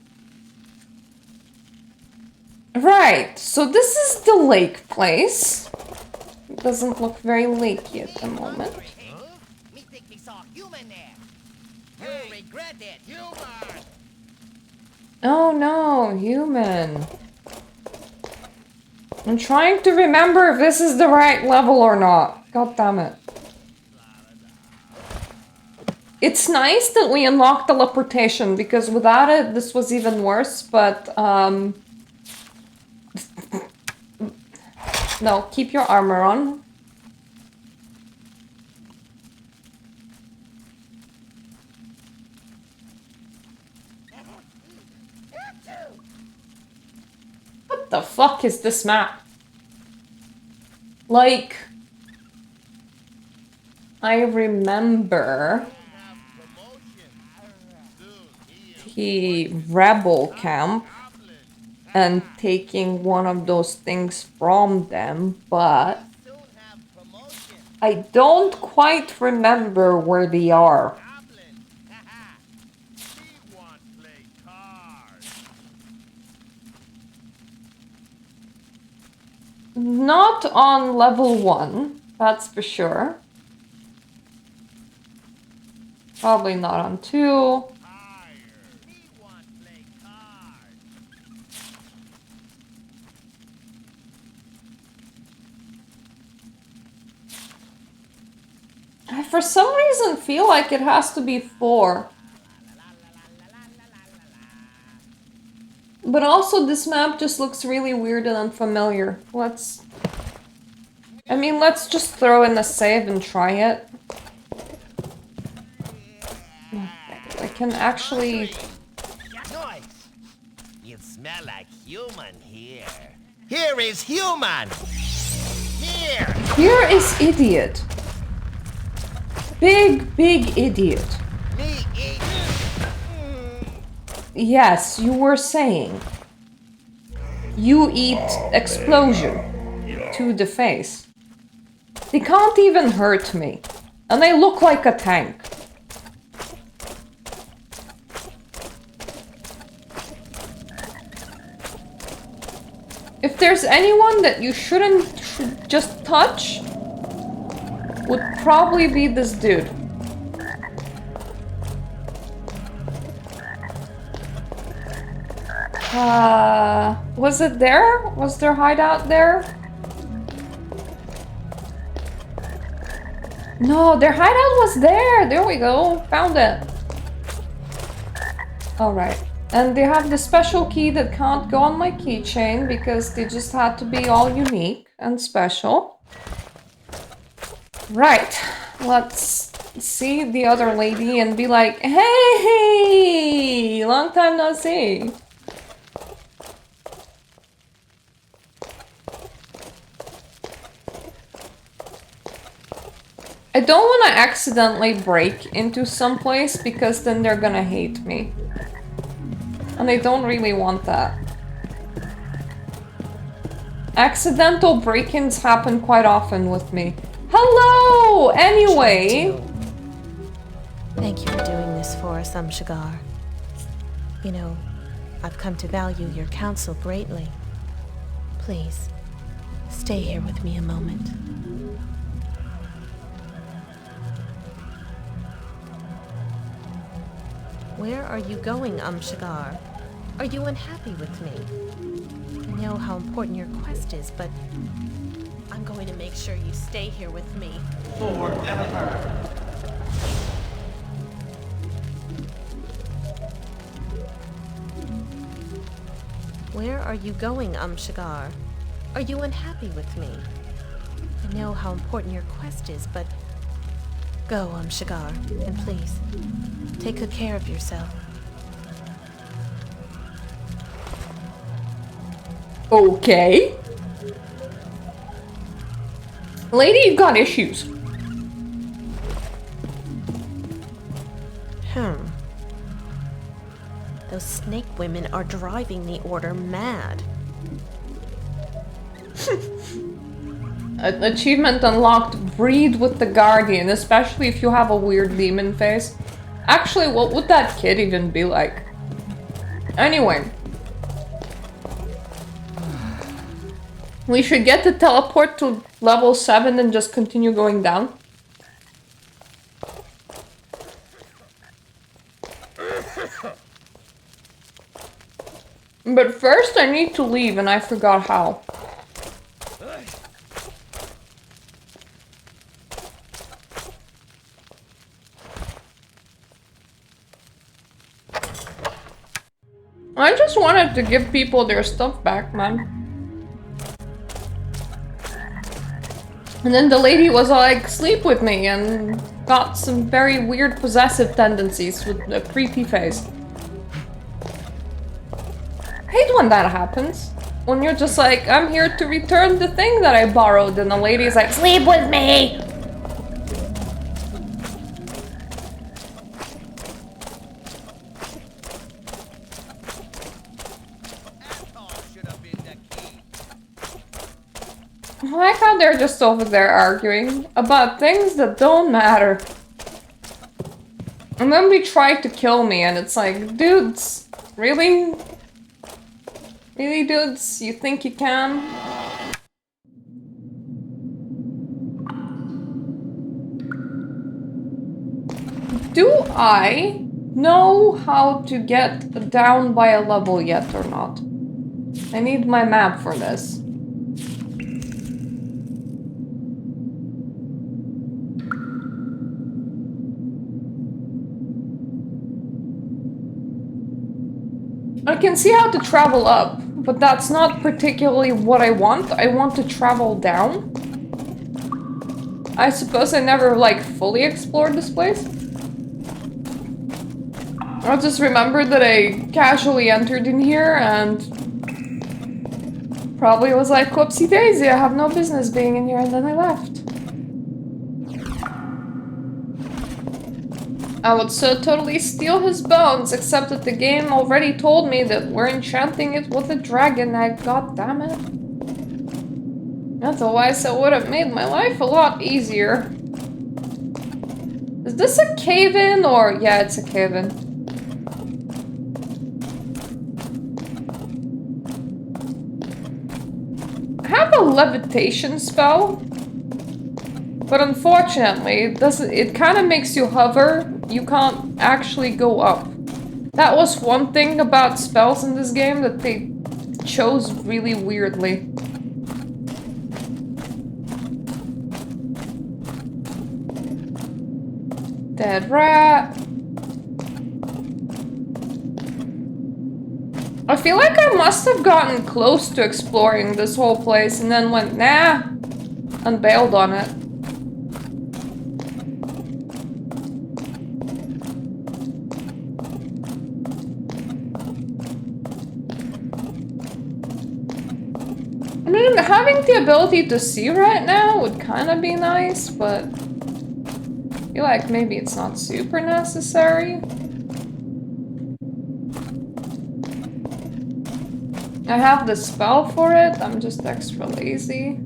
[SPEAKER 1] Right, so this is the lake place. It doesn't look very lakey at the moment.
[SPEAKER 11] Me think me saw human there. You'll regret it. Human.
[SPEAKER 1] Oh no, human. I'm trying to remember if this is the right level or not. God damn it. It's nice that we unlocked teleportation, because without it, this was even worse, but, no, keep your armor on. What the fuck is this map? Like, I remember the rebel camp and taking one of those things from them, but I don't quite remember where they are. Not on level 1, that's for sure. Probably not on 2. I for some reason feel like it has to be 4. But also this map just looks really weird and unfamiliar. Let's just throw in a save and try it. Okay, I can actually...
[SPEAKER 11] Nice. You smell like human here. Here is human. Here.
[SPEAKER 1] Here is idiot. Big idiot.
[SPEAKER 11] Me eat.
[SPEAKER 1] Yes, you were saying. You eat explosion to the face. They can't even hurt me. And I look like a tank. If there's anyone that you should just touch, would probably be this dude. Was it there? Was their hideout there? No, their hideout was there! There we go, found it. Alright. And they have the special key that can't go on my keychain because they just had to be all unique and special. Right. Let's see the other lady and be like, hey! Long time no see. I don't want to accidentally break into some place because then they're gonna hate me. And I don't really want that. Accidental break-ins happen quite often with me. Hello! Anyway.
[SPEAKER 12] Thank you for doing this for us, Shigar. You know, I've come to value your counsel greatly. Please, stay here with me a moment. Where are you going, Shigar? Are you unhappy with me? I know how important your quest is, but I'm going to make sure you stay here with me.
[SPEAKER 3] Forever.
[SPEAKER 12] Where are you going, Shigar? Are you unhappy with me? I know how important your quest is, but go, Shigar, and please, take good care of yourself.
[SPEAKER 1] Okay. Lady, you got issues.
[SPEAKER 12] Those snake women are driving the Order mad.
[SPEAKER 1] Achievement unlocked, breed with the Guardian, especially if you have a weird demon face. Actually, what would that kid even be like? Anyway. We should get the teleport to level 7 and just continue going down. But first I need to leave and I forgot how. I just wanted to give people their stuff back, man. And then the lady was like, sleep with me, and got some very weird possessive tendencies with a creepy face. I hate when that happens. When you're just like, I'm here to return the thing that I borrowed, and the lady's like, sleep with me! I like how they're just over there arguing about things that don't matter. And then they try to kill me and it's like, dudes, really? Really, dudes? You think you can? Do I know how to get down by a level yet or not? I need my map for this. I can see how to travel up, but that's not particularly what I want. I want to travel down. I suppose I never, like, fully explored this place. I just remembered that I casually entered in here and probably was like, whoopsie daisy, I have no business being in here, and then I left. I would so totally steal his bones, except that the game already told me that we're enchanting it with a dragon egg, god damn it. Otherwise, I would have made my life a lot easier. Is this a cave-in or... yeah, it's a cave-in. I have a levitation spell, but unfortunately, it kind of makes you hover. You can't actually go up. That was one thing about spells in this game that they chose really weirdly. Dead rat. I feel like I must have gotten close to exploring this whole place and then went, nah, and bailed on it. I mean, having the ability to see right now would kind of be nice, but I feel like maybe it's not super necessary. I have the spell for it, I'm just extra lazy.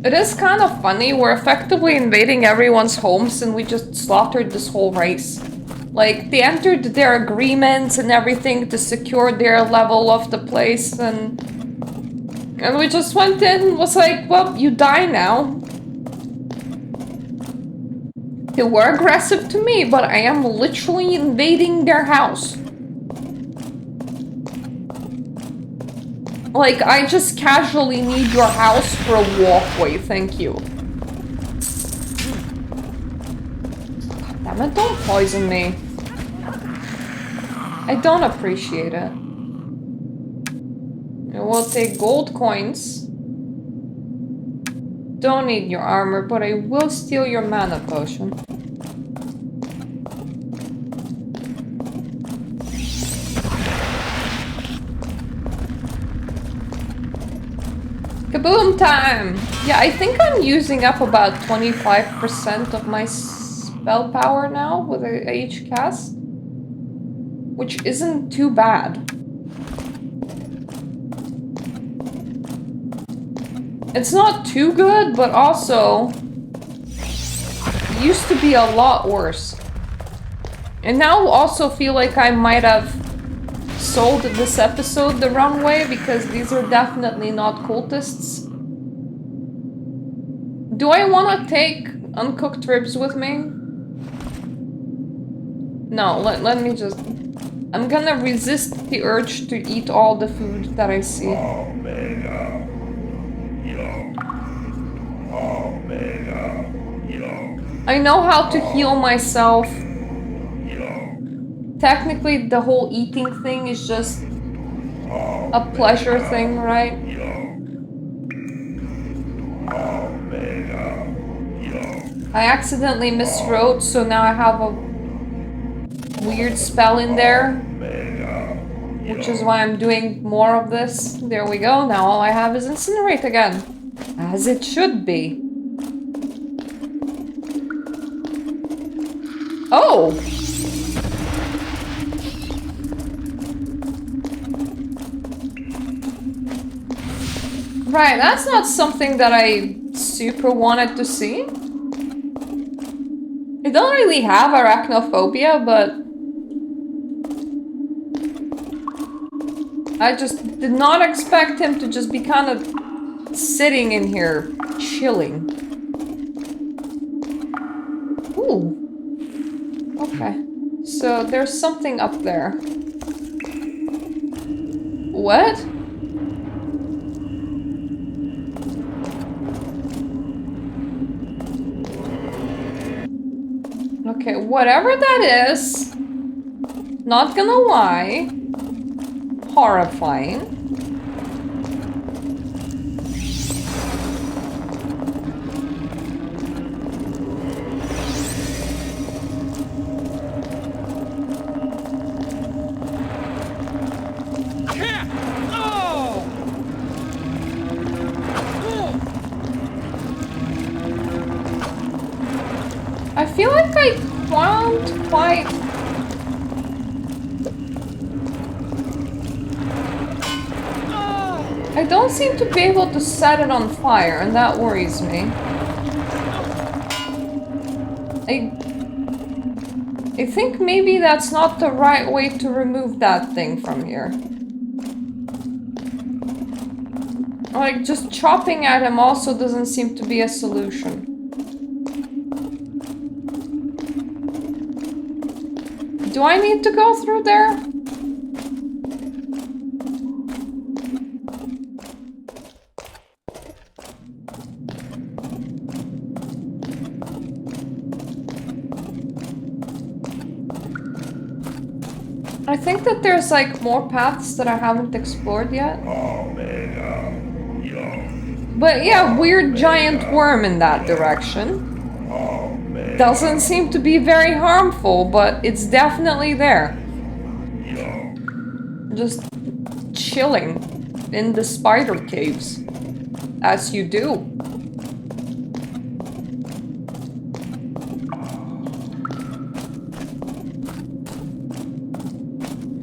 [SPEAKER 1] It is kind of funny, we're effectively invading everyone's homes and we just slaughtered this whole race. Like, they entered their agreements and everything to secure their level of the place and we just went in and was like, well, you die now. They were aggressive to me, but I am literally invading their house. Like, I just casually need your house for a walkway, thank you. Damn it, don't poison me. I don't appreciate it. I will take gold coins. Don't need your armor, but I will steal your mana potion. Kaboom time! Yeah, I think I'm using up about 25% of my spell power now with each cast. Which isn't too bad. It's not too good, but also used to be a lot worse. And now also feel like I might have sold this episode the wrong way because these are definitely not cultists. Do I want to take uncooked ribs with me? No, let me just... I'm gonna resist the urge to eat all the food that I see. I know how to heal myself. Technically, the whole eating thing is just a pleasure thing, right? I accidentally miswrote, so now I have a weird spell in there. Which is why I'm doing more of this. There we go, now all I have is incinerate again. As it should be. Oh! Right, that's not something that I super wanted to see. I don't really have arachnophobia, but I just did not expect him to just be kind of sitting in here, chilling. Ooh. Okay. So there's something up there. What? Okay, whatever that is, not gonna lie, horrifying. I feel like I can't quite... I don't seem to be able to set it on fire, and that worries me. I think maybe that's not the right way to remove that thing from here. Like, just chopping at him also doesn't seem to be a solution. Do I need to go through there? I think that there's like more paths that I haven't explored yet. But yeah, weird giant worm in that direction. Doesn't seem to be very harmful, but it's definitely there. Just chilling in the spider caves. As you do.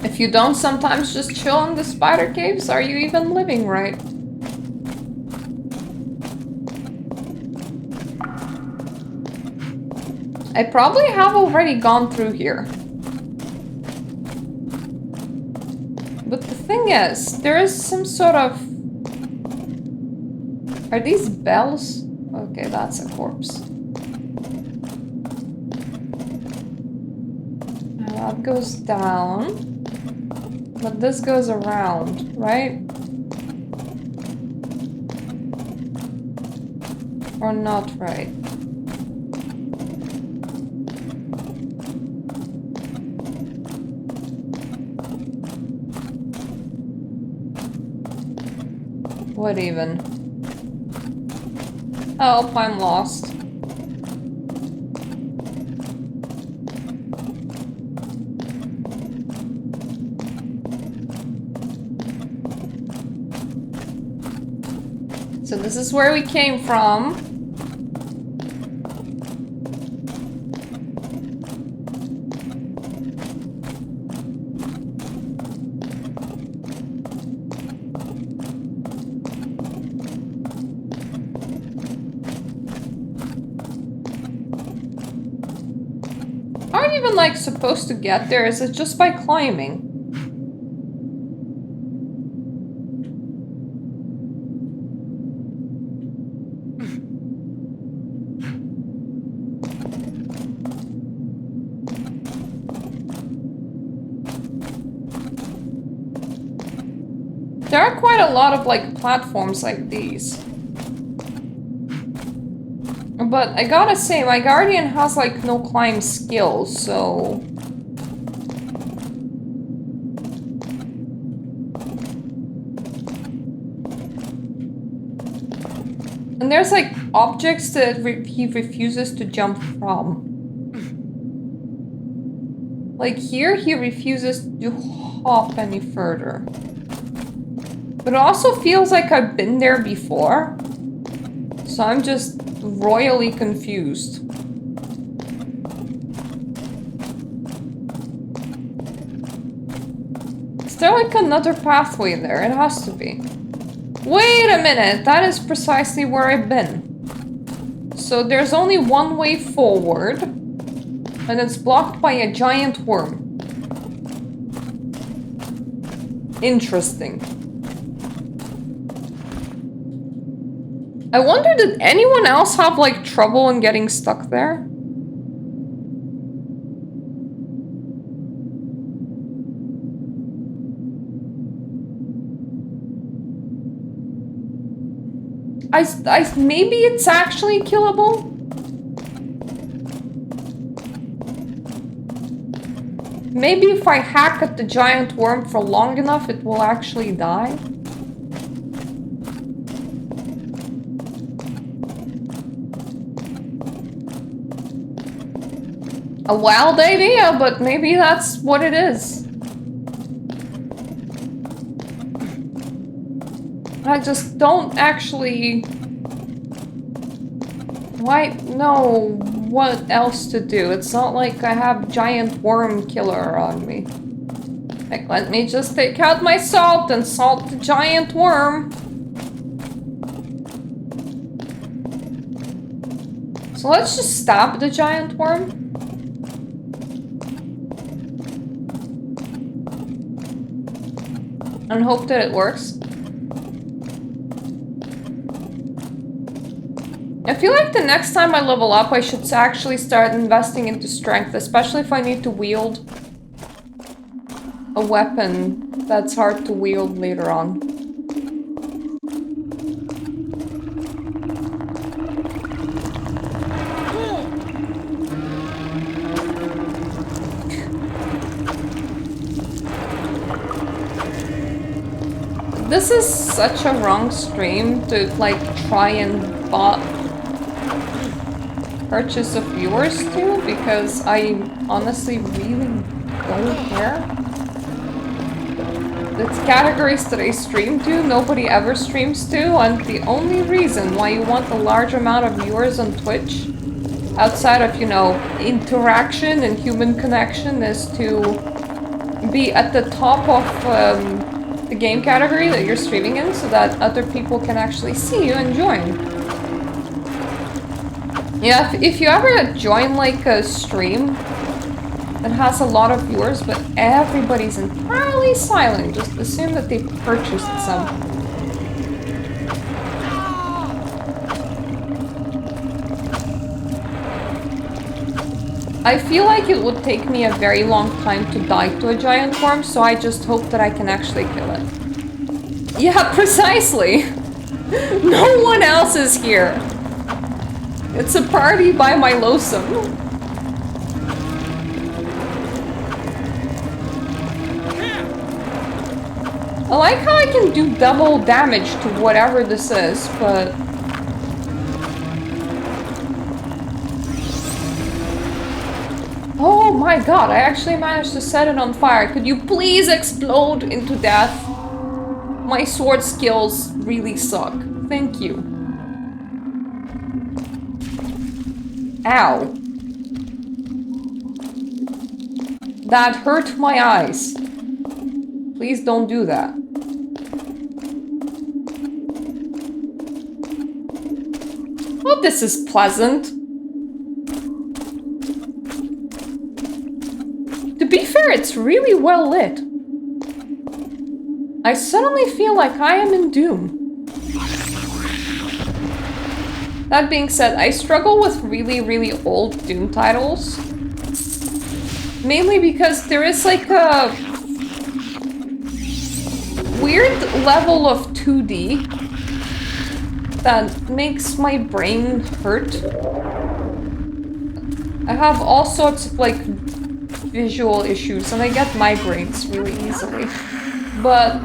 [SPEAKER 1] If you don't sometimes just chill in the spider caves, are you even living right? I probably have already gone through here. But the thing is, there is some sort of... Are these bells? Okay, that's a corpse. Now that goes down. But this goes around, right? Or not right? What even? Help, I'm lost. So this is where we came from. Aren't even like supposed to get there? Is it just by climbing? There are quite a lot of like platforms like these. But I gotta say, my guardian has like no climb skills, so... And there's like objects that he refuses to jump from. Like here, he refuses to hop any further. But it also feels like I've been there before. So I'm just royally confused. Is there like another pathway there? It has to be. Wait a minute, that is precisely where I've been. So there's only one way forward, and it's blocked by a giant worm. Interesting. I wonder, did anyone else have like trouble in getting stuck there? Maybe it's actually killable? Maybe if I hack at the giant worm for long enough, it will actually die? A wild idea, but maybe that's what it is. I just don't actually quite know what else to do. It's not like I have giant worm killer on me. Like, let me just take out my salt and salt the giant worm. So let's just stab the giant worm. And hope that it works. I feel like the next time I level up, I should actually start investing into strength, especially if I need to wield a weapon that's hard to wield later on. This is such a wrong stream to like try and purchase of viewers to, because I honestly really don't care. It's categories that I stream to, nobody ever streams to, and the only reason why you want a large amount of viewers on Twitch, outside of, you know, interaction and human connection, is to be at the top of the game category that you're streaming in, so that other people can actually see you and join. Yeah, if you ever join like a stream that has a lot of viewers, but everybody's entirely silent, just assume that they purchased some. I feel like it would take me a very long time to die to a giant worm, so I just hope that I can actually kill it. Yeah, precisely! No one else is here! It's a party by my lonesome. I like how I can do double damage to whatever this is, but... Oh my god, I actually managed to set it on fire. Could you please explode into death? My sword skills really suck. Thank you. Ow. That hurt my eyes. Please don't do that. Oh, this is pleasant. To be fair, it's really well lit. I suddenly feel like I am in Doom. That being said, I struggle with really old Doom titles. Mainly because there is like a weird level of 2D that makes my brain hurt. I have all sorts of like visual issues and I get migraines really easily. But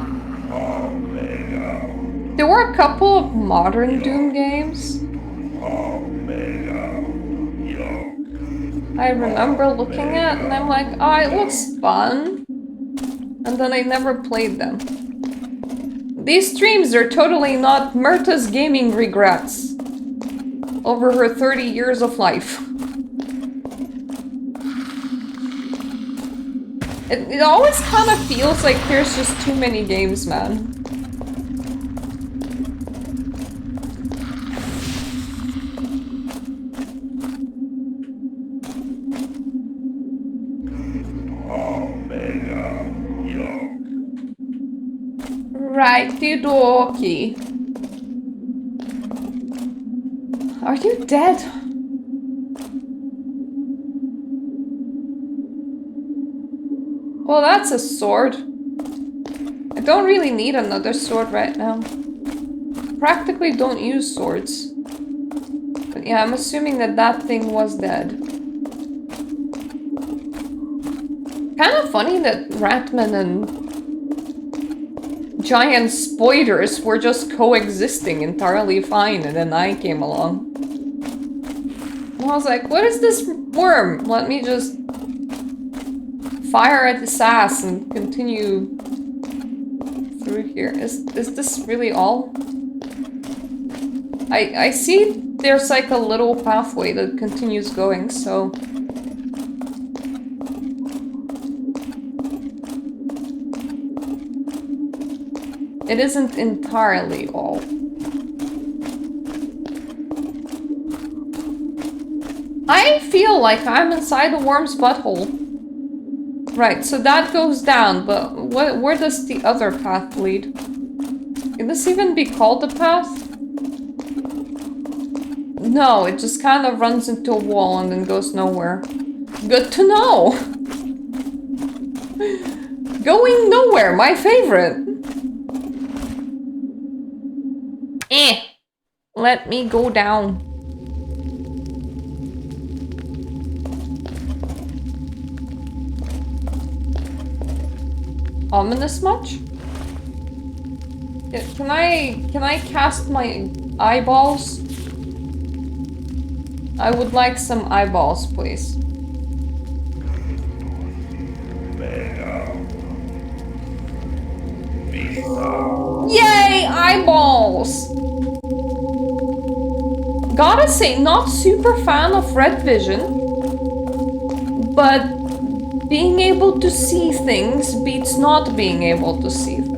[SPEAKER 1] there were a couple of modern Doom games. I remember looking at and I'm like, oh, it looks fun. And then I never played them. These streams are totally not Mirta's gaming regrets over her 30 years of life. It always kind of feels like there's just too many games, man. Righty-dokie. Are you dead? Well, that's a sword. I don't really need another sword right now. Practically don't use swords. But yeah, I'm assuming that that thing was dead. Kind of funny that Ratman and giant spiders were just coexisting entirely fine, and then I came along. And I was like, what is this worm? Let me just fire at its ass and continue through here. Is this really all? I see there's like a little pathway that continues going, so... It isn't entirely all. I feel like I'm inside a worm's butthole. Right, so that goes down, but where does the other path lead? Can this even be called a path? No, it just kind of runs into a wall and then goes nowhere. Good to know! Going nowhere, my favorite! Let me go down. Ominous much? Can I cast my eyeballs? I would like some eyeballs, please. Yay! Eyeballs! Gotta say, not super fan of red vision, but being able to see things beats not being able to see things.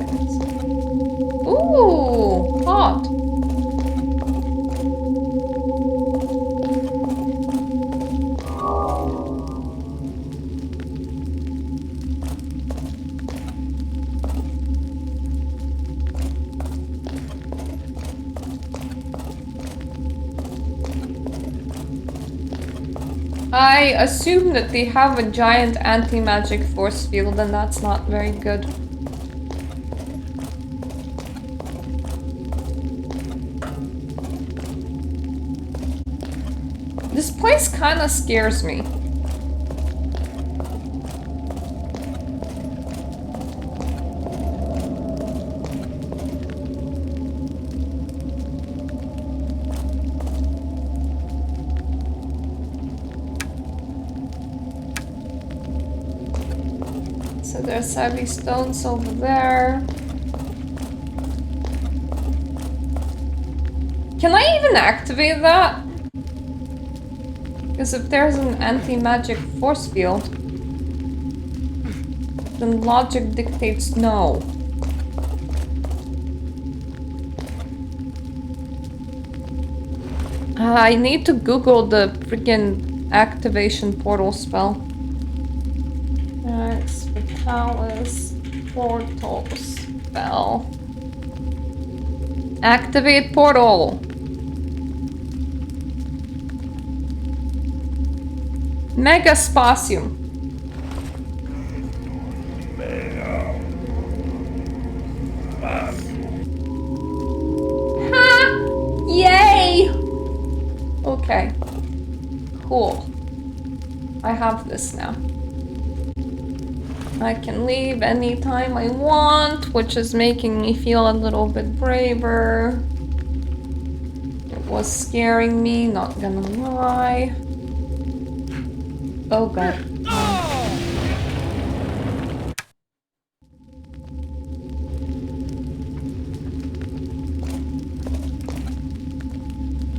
[SPEAKER 1] Ooh, hot. I assume that they have a giant anti-magic force field, and that's not very good. This place kinda scares me. So there's heavy stones over there. Can I even activate that? Because if there's an anti-magic force field, then logic dictates no. I need to Google the freaking activation portal spell. Arx Fatalis portal spell. Activate portal. Mega Spatium. Ha! Yay! Okay. Cool. I have this now. I can leave anytime I want, which is making me feel a little bit braver. It was scaring me, not gonna lie. Oh god.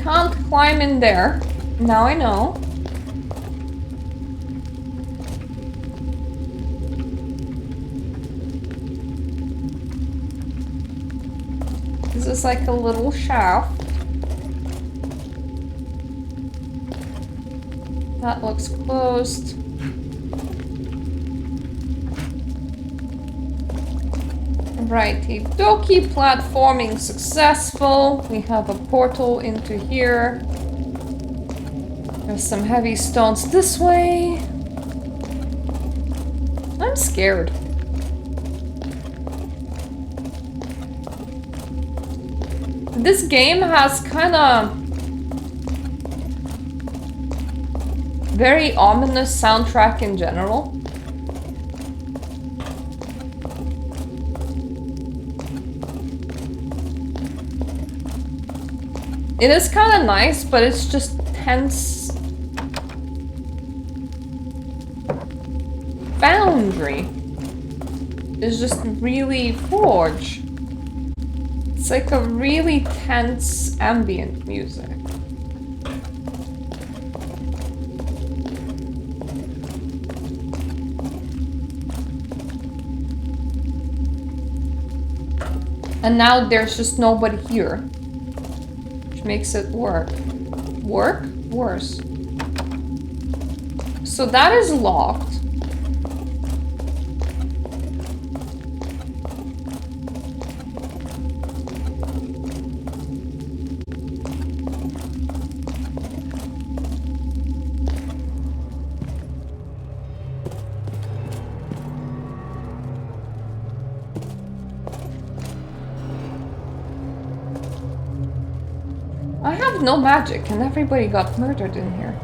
[SPEAKER 1] Can't climb in there. Now I know. This is like a little shaft. That looks closed. Righty dokie, platforming successful. We have a portal into here. There's some heavy stones this way. I'm scared. This game has kinda very ominous soundtrack in general. It is kind of nice, but it's just tense. Foundry is just really Forge. It's like a really tense ambient music. And now there's just nobody here. Which makes it work. Work? Worse. So that is locked. I have no magic and everybody got murdered in here.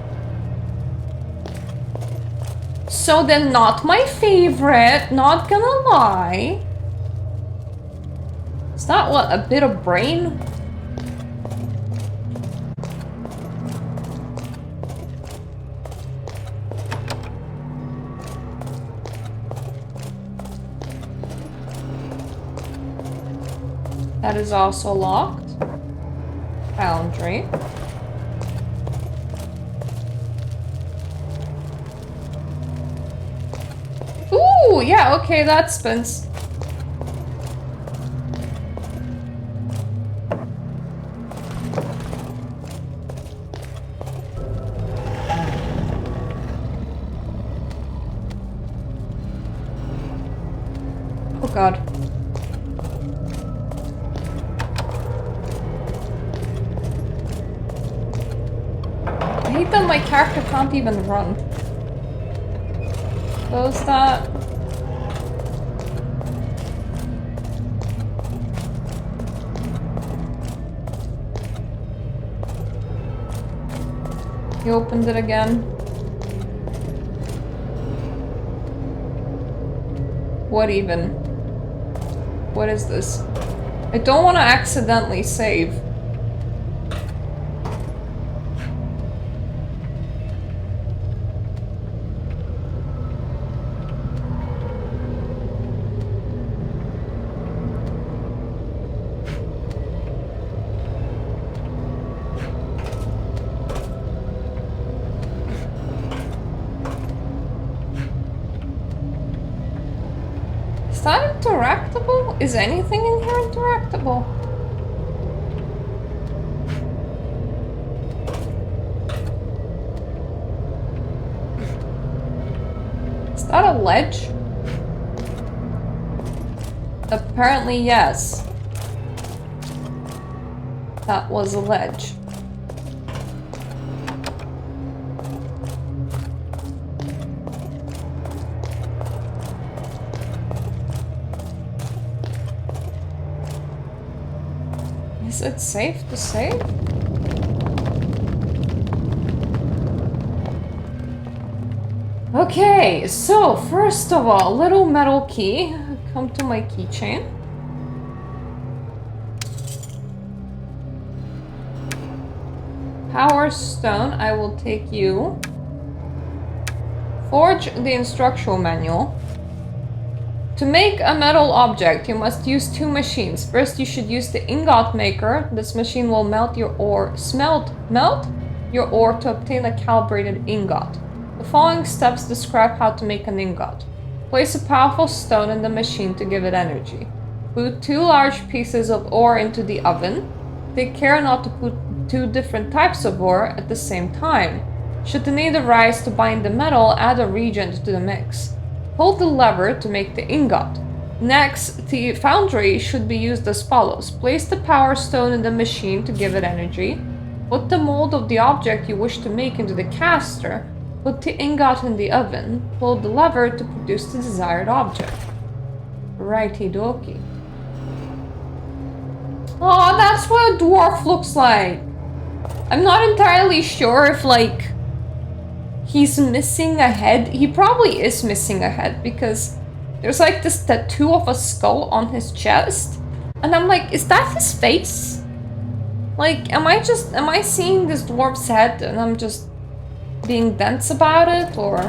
[SPEAKER 1] So then not my favorite, not gonna lie. It's that what, a bit of brain? That is also locked. Foundry. Ooh, yeah, okay, that spins. Oh god. I hate that my character can't even run. Close that. He opened it again. What even? What is this? I don't want to accidentally save. Is that interactable? Is anything in here interactable? Is that a ledge? Apparently, yes. That was a ledge. Is it safe to save? Okay, so first of all, little metal key. Come to my keychain. Power stone, I will take you. Forge the instructional manual. To make a metal object, you must use two machines. First, you should use the ingot maker. This machine will melt your ore, melt your ore to obtain a calibrated ingot. The following steps describe how to make an ingot. Place a powerful stone in the machine to give it energy. Put two large pieces of ore into the oven. Take care not to put two different types of ore at the same time. Should the need arise to bind the metal, add a reagent to the mix. Hold the lever to make the ingot. Next, the foundry should be used as follows. Place the power stone in the machine to give it energy. Put the mold of the object you wish to make into the caster. Put the ingot in the oven. Pull the lever to produce the desired object. Righty dokie. Oh, that's what a dwarf looks like. I'm not entirely sure if, like, he's missing a head. He probably is missing a head because there's like this tattoo of a skull on his chest. And I'm like, is that his face? Like, am I seeing this dwarf's head and I'm just being dense about it, or?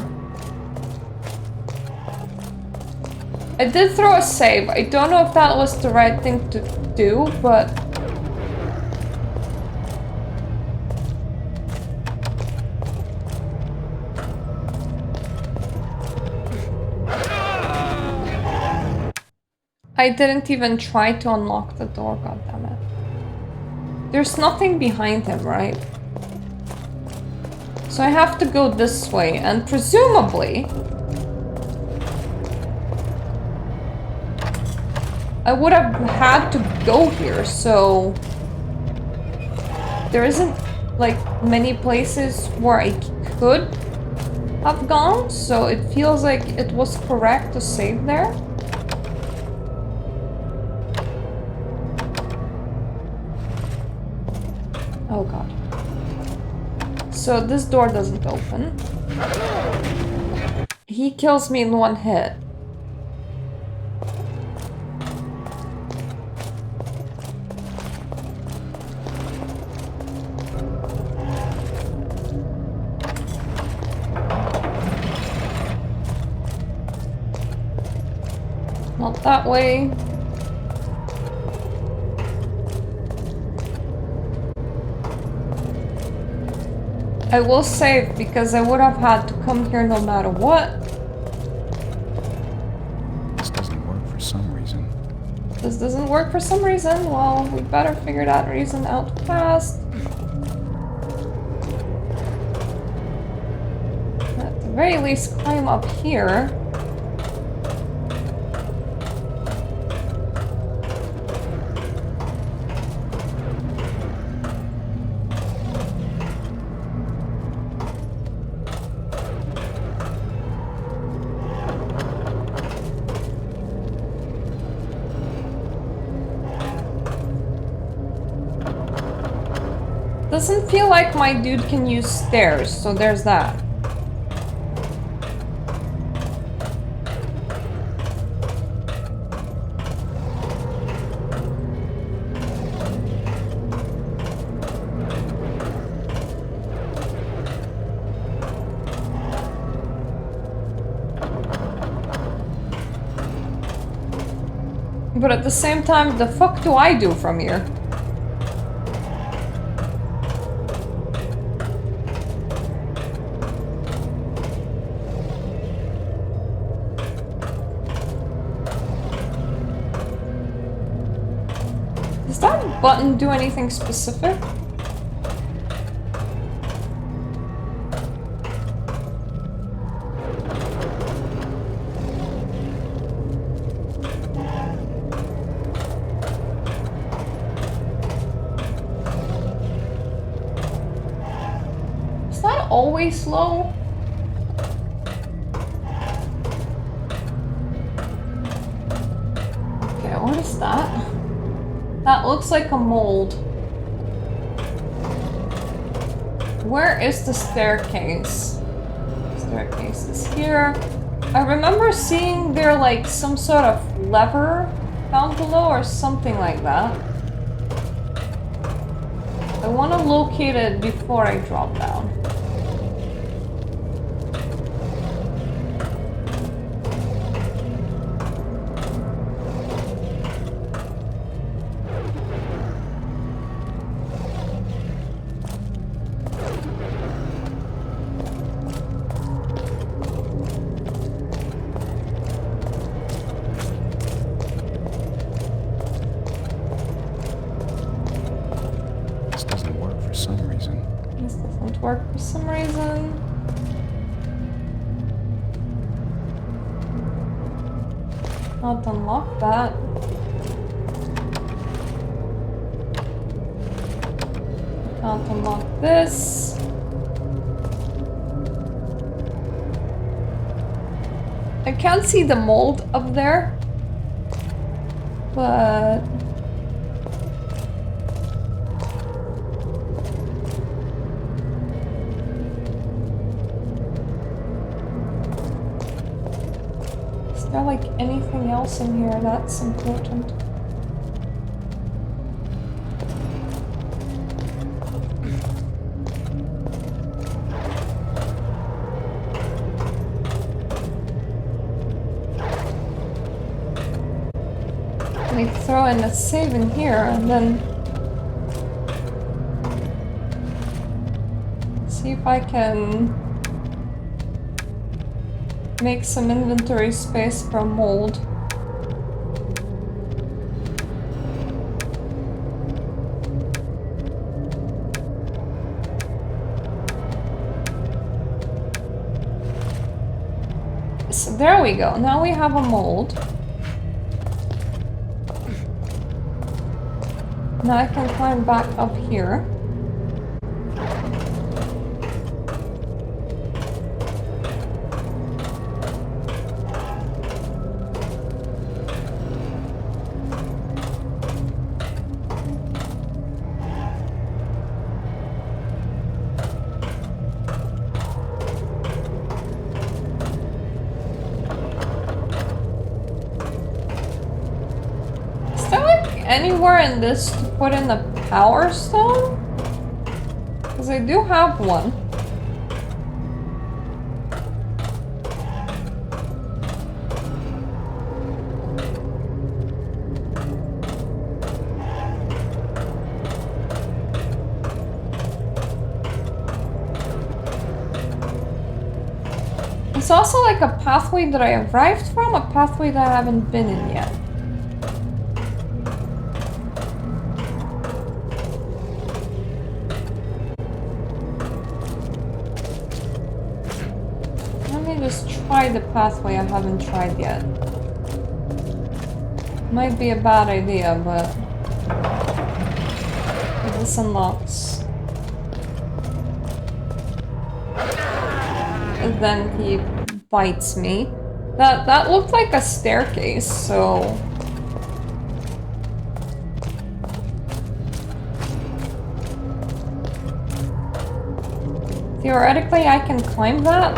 [SPEAKER 1] I did throw a save. I don't know if that was the right thing to do, but I didn't even try to unlock the door, goddammit. There's nothing behind him, right? So I have to go this way, and presumably I would have had to go here, so there isn't like many places where I could have gone, so it feels like it was correct to save there. Oh god. So this door doesn't open. He kills me in one hit. that way. I will save because I would have had to come here no matter what.
[SPEAKER 2] This doesn't work for some reason.
[SPEAKER 1] This doesn't work for some reason. Well, we better figure that reason out fast. At the very least, climb up here. Doesn't feel like my dude can use stairs, so there's that. But at the same time, the fuck do I do from here? Does that button do anything specific? Is that always slow? Okay, what is that? That looks like a mold. Where is the staircase? Staircase is here. I remember seeing there like some sort of lever down below or something like that. I want to locate it before I drop down. Work for some reason. Not unlock that. Can't unlock this. I can't see the mold up there, but is there like anything else in here that's important? Let me throw in a save in here and then see if I can make some inventory space for mold. So there we go. Now we have a mold. Now I can climb back up here. Anywhere in this to put in the power stone? Because I do have one. It's also like a pathway that I arrived from, a pathway that I haven't been in yet. Let me just try the pathway I haven't tried yet. Might be a bad idea, but this unlocks. And then he bites me. That looked like a staircase, so... Theoretically, I can climb that.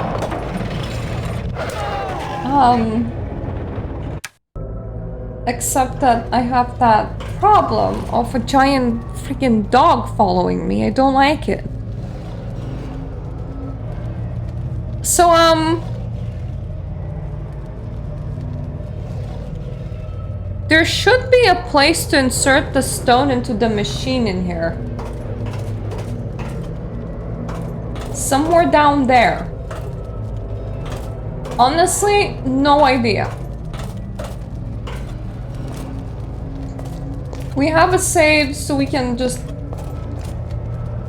[SPEAKER 1] Except that I have that problem of a giant freaking dog following me. I don't like it. So, there should be a place to insert the stone into the machine in here. Somewhere down there. Honestly, no idea. We have a save, so we can just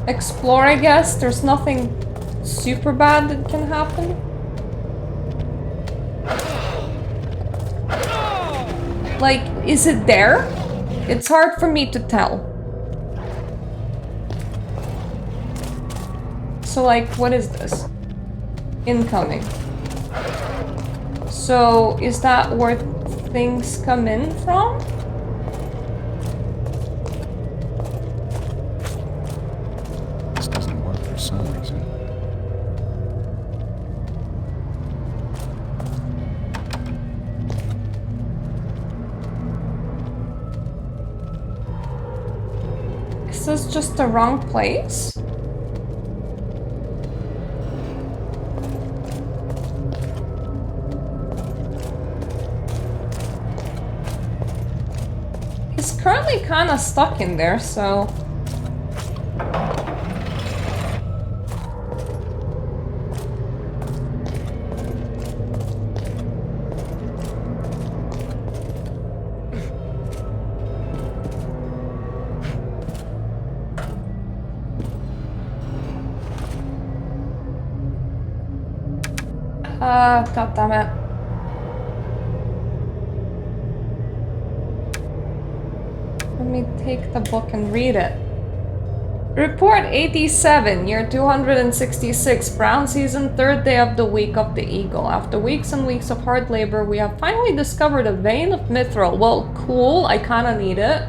[SPEAKER 1] explore, I guess. There's nothing super bad that can happen. Like, is it there? It's hard for me to tell. So, like, what is this? Incoming. So, is that where things come in from?
[SPEAKER 2] This doesn't work for some reason.
[SPEAKER 1] Is this just the wrong place? He's currently kind of stuck in there, so... God damn it. Let me take the book and read it. Report 87, year 266, brown season, third day of the week of the eagle. After weeks and weeks of hard labor, we have finally discovered a vein of mithril. Well, cool, I kinda need it.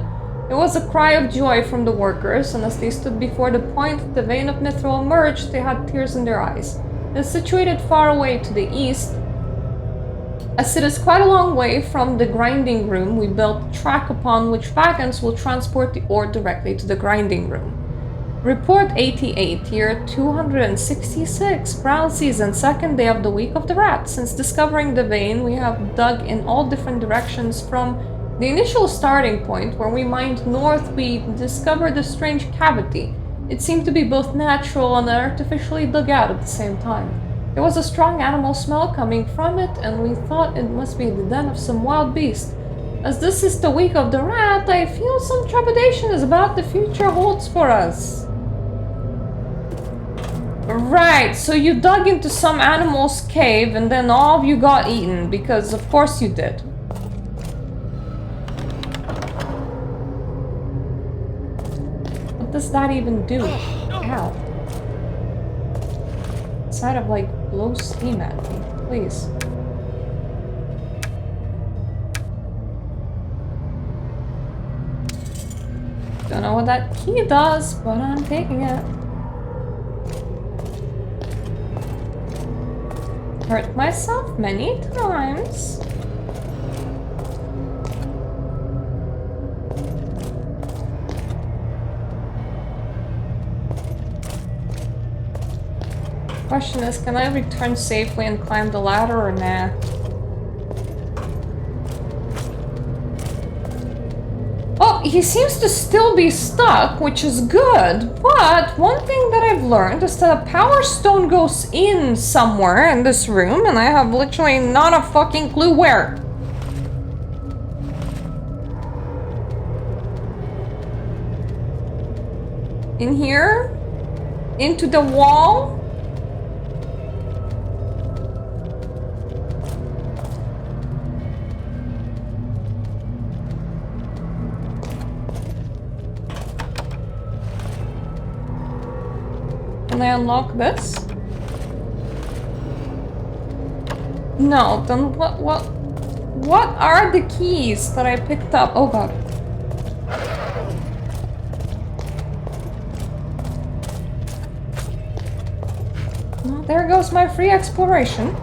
[SPEAKER 1] It was a cry of joy from the workers, and as they stood before the point the vein of mithril emerged, they had tears in their eyes. It is situated far away to the east, as it is quite a long way from the grinding room. We built a track upon which wagons will transport the ore directly to the grinding room. Report 88, year 266, brown season, second day of the week of the rat. Since discovering the vein, we have dug in all different directions. From the initial starting point, where we mined north, we discovered a strange cavity. It seemed to be both natural and artificially dug out at the same time. There was a strong animal smell coming from it, and we thought it must be the den of some wild beast. As this is the week of the rat, I feel some trepidation is about the future holds for us. Right, so you dug into some animal's cave and then all of you got eaten, because of course you did. What does that even do? Ow. It's kind of like blow steam at me, please. Don't know what that key does, but I'm taking it. Hurt myself many times. Question is, can I return safely and climb the ladder or nah? Oh! he seems to still be stuck, which is good, but one thing that I've learned is that a power stone goes in somewhere in this room, and I have literally not a fucking clue where. In here? Into the wall? Can I unlock this? No, then what are the keys that I picked up? Oh god. Well, there goes my free exploration.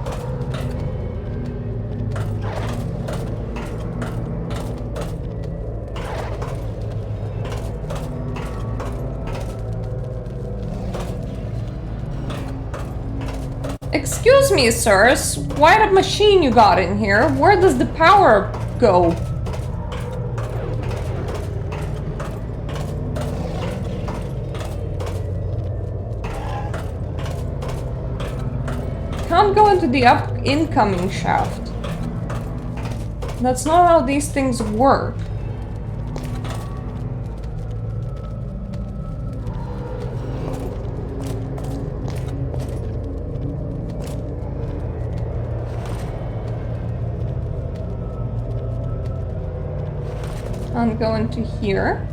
[SPEAKER 1] Excuse me, sirs. What a machine you got in here. Where does the power go? Can't go into the incoming shaft. That's not how these things work. I'm going to here.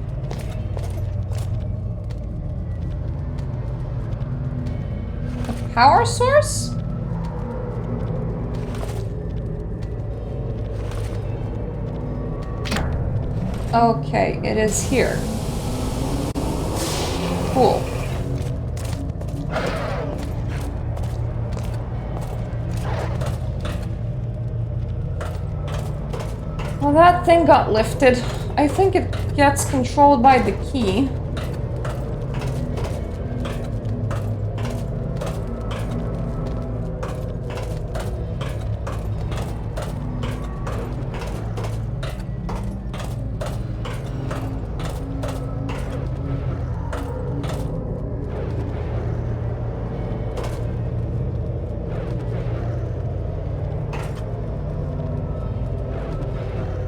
[SPEAKER 1] A power source? Okay, it is here. Cool. Well, that thing got lifted. I think it gets controlled by the key.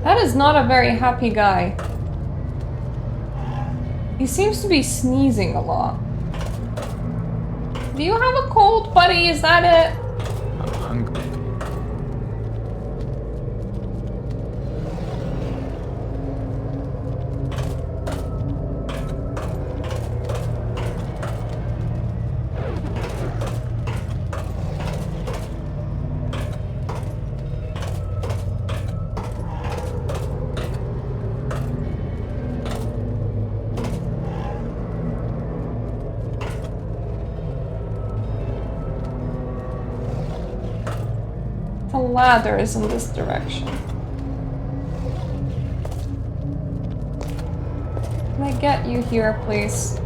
[SPEAKER 1] That is not a very happy guy. He seems to be sneezing a lot. Do you have a cold, buddy? Is that it?
[SPEAKER 2] I'm hungry.
[SPEAKER 1] The ladder is in this direction. Can I get you here, please?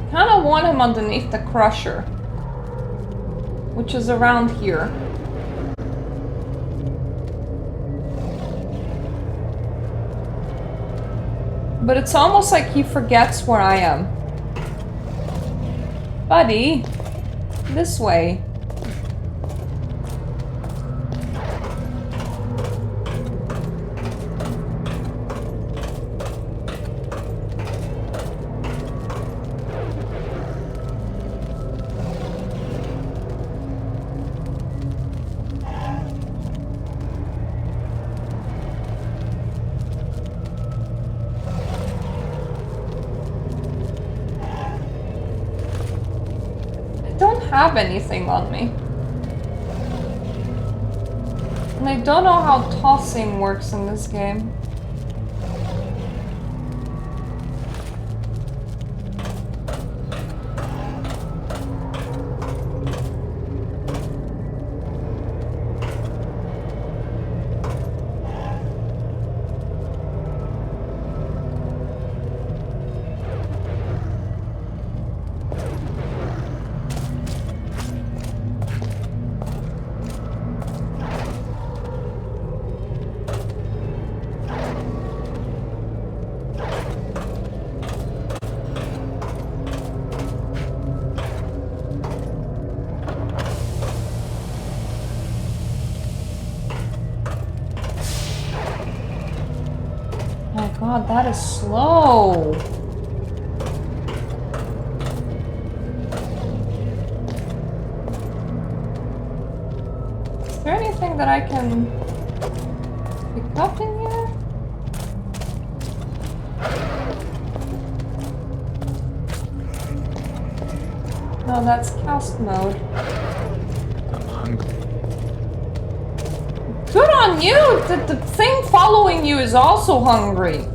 [SPEAKER 1] Kinda want him underneath the crusher, which is around here. But it's almost like he forgets where I am. Buddy, this way. Have anything on me. And I don't know how tossing works in this game. God, that is slow. Is there anything that I can pick up in here? No, that's cast mode.
[SPEAKER 2] I'm hungry.
[SPEAKER 1] Good on you! The thing following you is also hungry.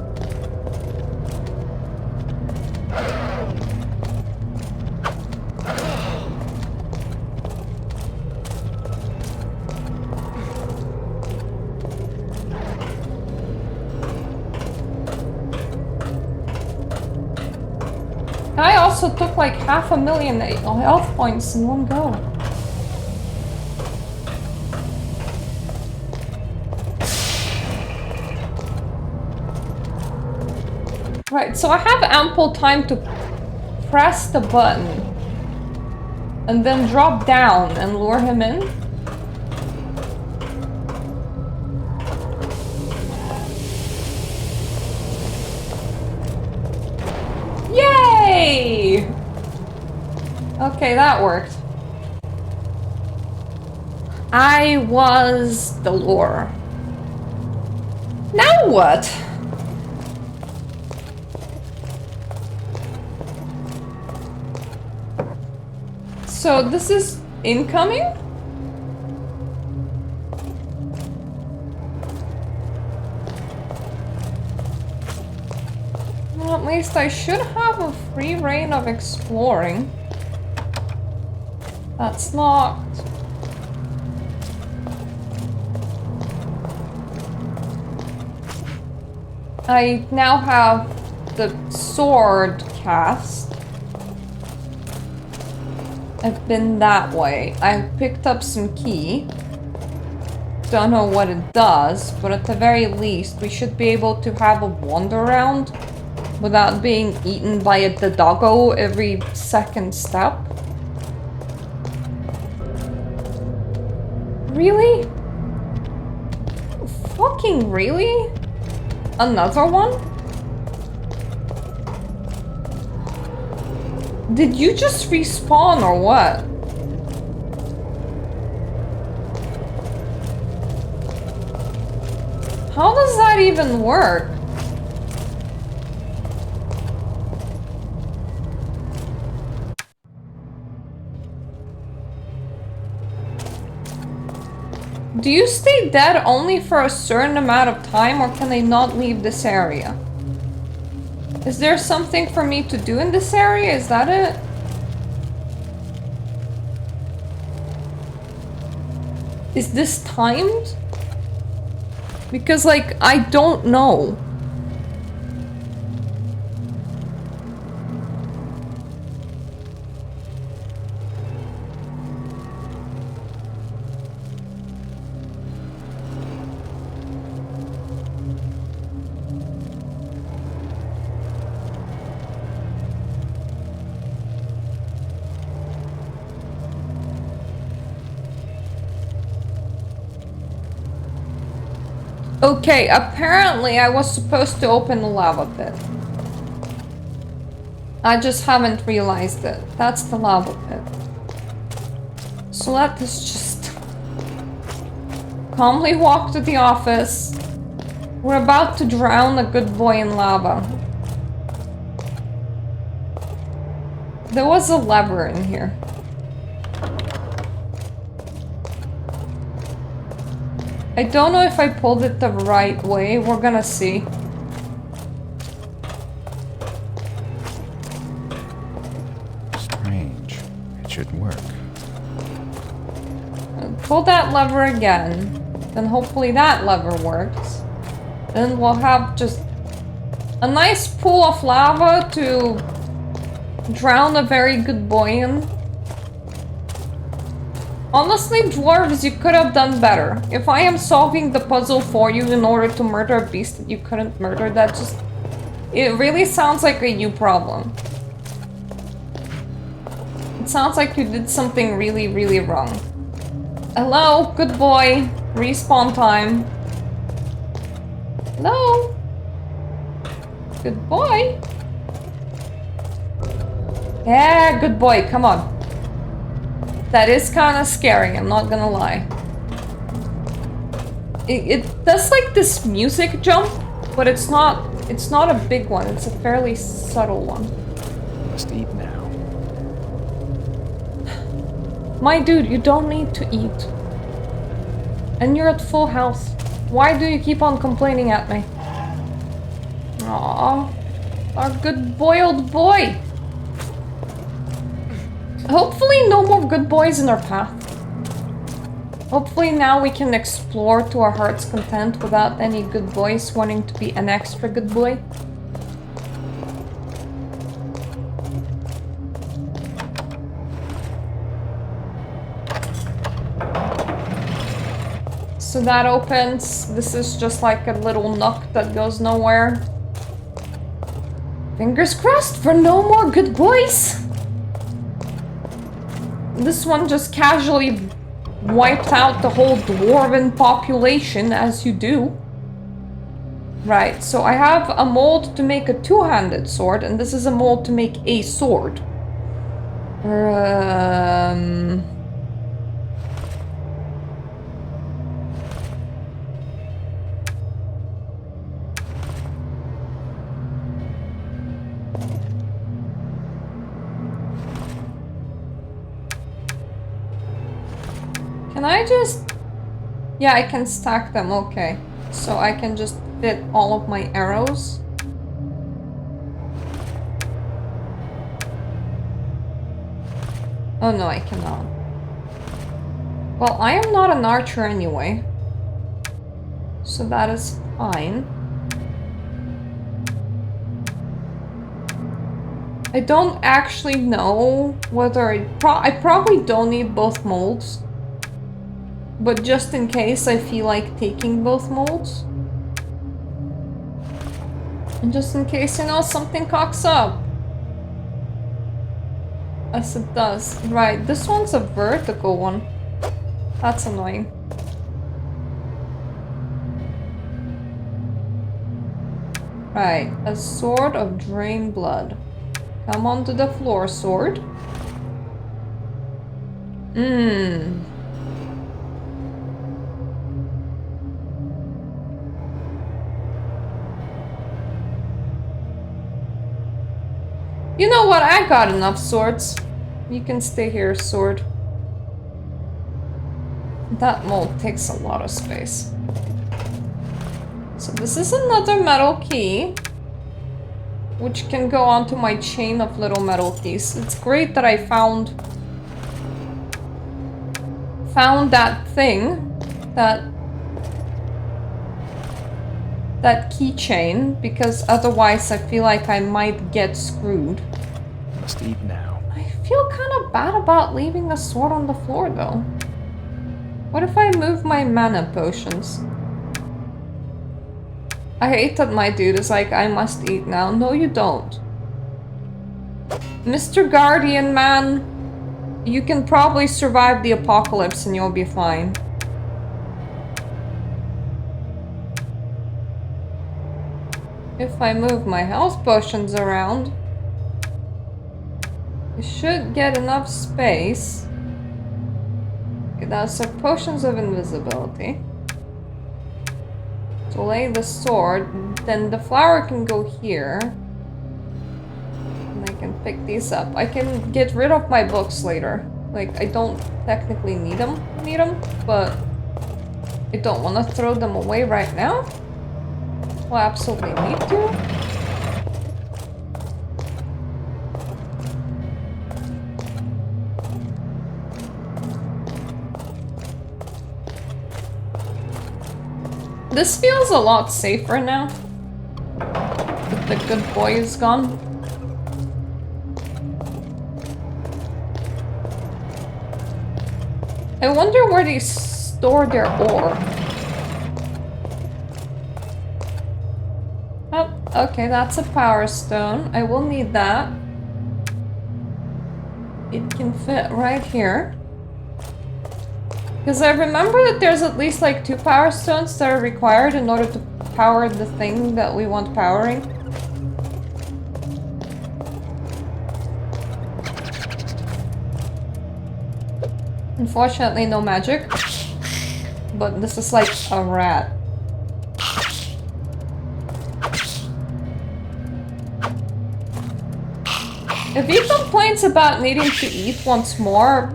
[SPEAKER 1] I also took like 500,000 health points in one go. Right, so I have ample time to press the button and then drop down and lure him in. Yay! Okay, that worked. I was the lure. Now what? So this is incoming? Well, at least I should have a free reign of exploring. That's locked. I now have the sword cast. I've been that way. I picked up some key. Don't know what it does, but at the very least, we should be able to have a wander around without being eaten by the doggo every second step. Really? Fucking really? Another one? Did you just respawn or what? How does that even work? Do you stay dead only for a certain amount of time, or can they not leave this area? Is there something for me to do in this area? Is that it? Is this timed? Because, like, I don't know. Okay, apparently I was supposed to open the lava pit. I just haven't realized it. That's the lava pit. So let us just calmly walk to the office. We're about to drown a good boy in lava. There was a lever in here. I don't know if I pulled it the right way. We're gonna see.
[SPEAKER 2] Strange. It should work.
[SPEAKER 1] Pull that lever again. Then hopefully that lever works. Then we'll have just a nice pool of lava to drown a very good boy in. Honestly, dwarves, you could have done better. If I am solving the puzzle for you in order to murder a beast that you couldn't murder, that just... It really sounds like a you problem. It sounds like you did something really, really wrong. Hello, good boy. Respawn time. Hello? Good boy. Yeah, good boy. Come on. That is kind of scary, I'm not gonna lie. It does like this music jump, but it's not a big one. It's a fairly subtle one.
[SPEAKER 2] Must eat now.
[SPEAKER 1] My dude, you don't need to eat. And you're at full health. Why do you keep on complaining at me? Aww. Our good boiled boy. Hopefully no more good boys in our path. Hopefully now we can explore to our heart's content without any good boys wanting to be an extra good boy. So that opens. This is just like a little nook that goes nowhere. Fingers crossed for no more good boys. This one just casually wiped out the whole dwarven population, as you do. Right, so I have a mold to make a two-handed sword, and this is a mold to make a sword. Can I just... Yeah, I can stack them, okay. So I can just fit all of my arrows. Oh no, I cannot. Well, I am not an archer anyway. So that is fine. I don't actually know whether I probably don't need both molds. But just in case, I feel like taking both molds. And just in case, you know, something cocks up. As it does. Right, this one's a vertical one. That's annoying. Right, a sword of drain blood. Come onto the floor, sword. You know what? I got enough swords. You can stay here, sword. That mold takes a lot of space. So this is another metal key, which can go onto my chain of little metal keys. It's great that I found that thing, that keychain, because otherwise I feel like I might get screwed.
[SPEAKER 2] Must eat now.
[SPEAKER 1] I feel kind of bad about leaving the sword on the floor though. What if I move my mana potions? I hate that my dude is like, I must eat now. No, you don't. Mr. Guardian Man, you can probably survive the apocalypse and you'll be fine. If I move my health potions around, I should get enough space. Okay, that's our potions of invisibility. To lay the sword, then the flower can go here. And I can pick these up. I can get rid of my books later. Like, I don't technically need them, but I don't want to throw them away right now. Well, absolutely need to. This feels a lot safer now that the good boy is gone. I wonder where they store their ore. Oh, okay, that's a power stone. I will need that. It can fit right here. Because I remember that there's at least like 2 power stones that are required in order to power the thing that we want powering. Unfortunately, no magic. But this is like a rat. If he complains about needing to eat once more,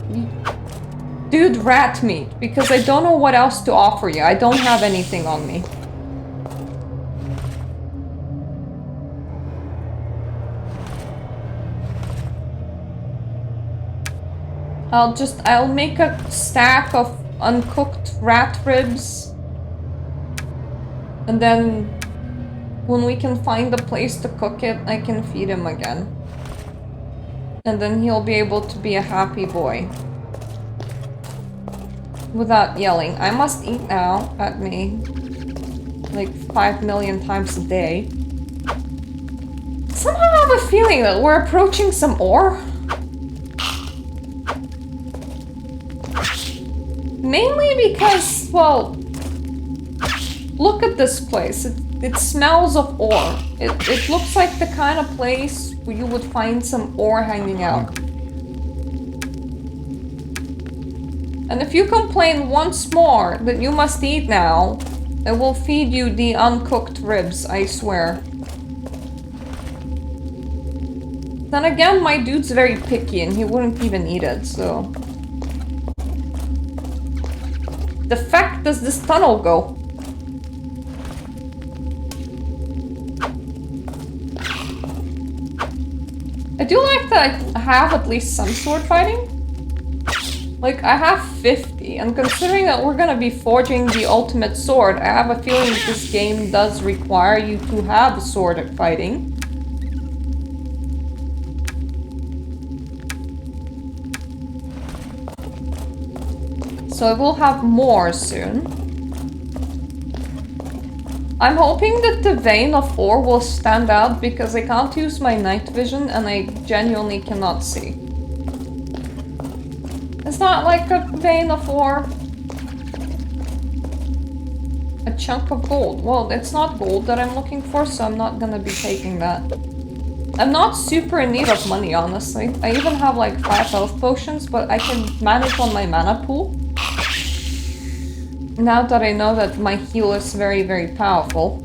[SPEAKER 1] dude, rat meat, because I don't know what else to offer you. I don't have anything on me. I'll make a stack of uncooked rat ribs. And then when we can find a place to cook it, I can feed him again. And then he'll be able to be a happy boy. Without yelling. I must eat now at me. Like 5 million times a day. Somehow I have a feeling that we're approaching some ore. Mainly because, well, look at this place. It smells of ore. It looks like the kind of place where you would find some ore hanging out. And if you complain once more that you must eat now, I will feed you the uncooked ribs, I swear. Then again, my dude's very picky and he wouldn't even eat it, so... The fuck does this tunnel go? I do like that I have at least some sword fighting. Like, I have 50, and considering that we're gonna be forging the ultimate sword, I have a feeling that this game does require you to have sword fighting. So I will have more soon. I'm hoping that the vein of ore will stand out because I can't use my night vision and I genuinely cannot see. It's not like a vein of ore. A chunk of gold. Well, it's not gold that I'm looking for, so I'm not gonna be taking that. I'm not super in need of money, honestly. I even have like 5 health potions, but I can manage on my mana pool. Now that I know that my heal is very, very powerful.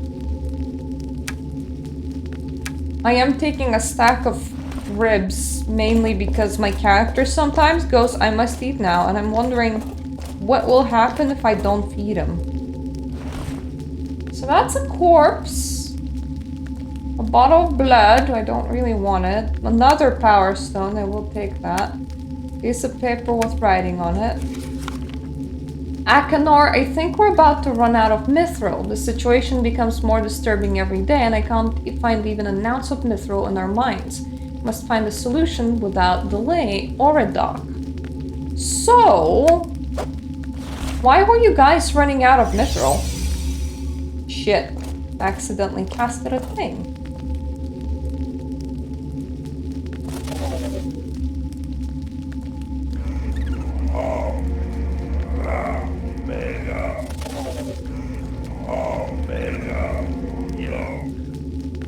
[SPEAKER 1] I am taking a stack of ribs, mainly because my character sometimes goes, I must eat now, and I'm wondering what will happen if I don't feed him. So that's a corpse. A bottle of blood, I don't really want it. Another power stone, I will take that. Piece of paper with writing on it. Akanor, I think we're about to run out of mithril. The situation becomes more disturbing every day and I can't find even an ounce of mithril in our mines. Must find a solution without delay or a dock. So, why were you guys running out of mithril? Shit, accidentally casted a thing.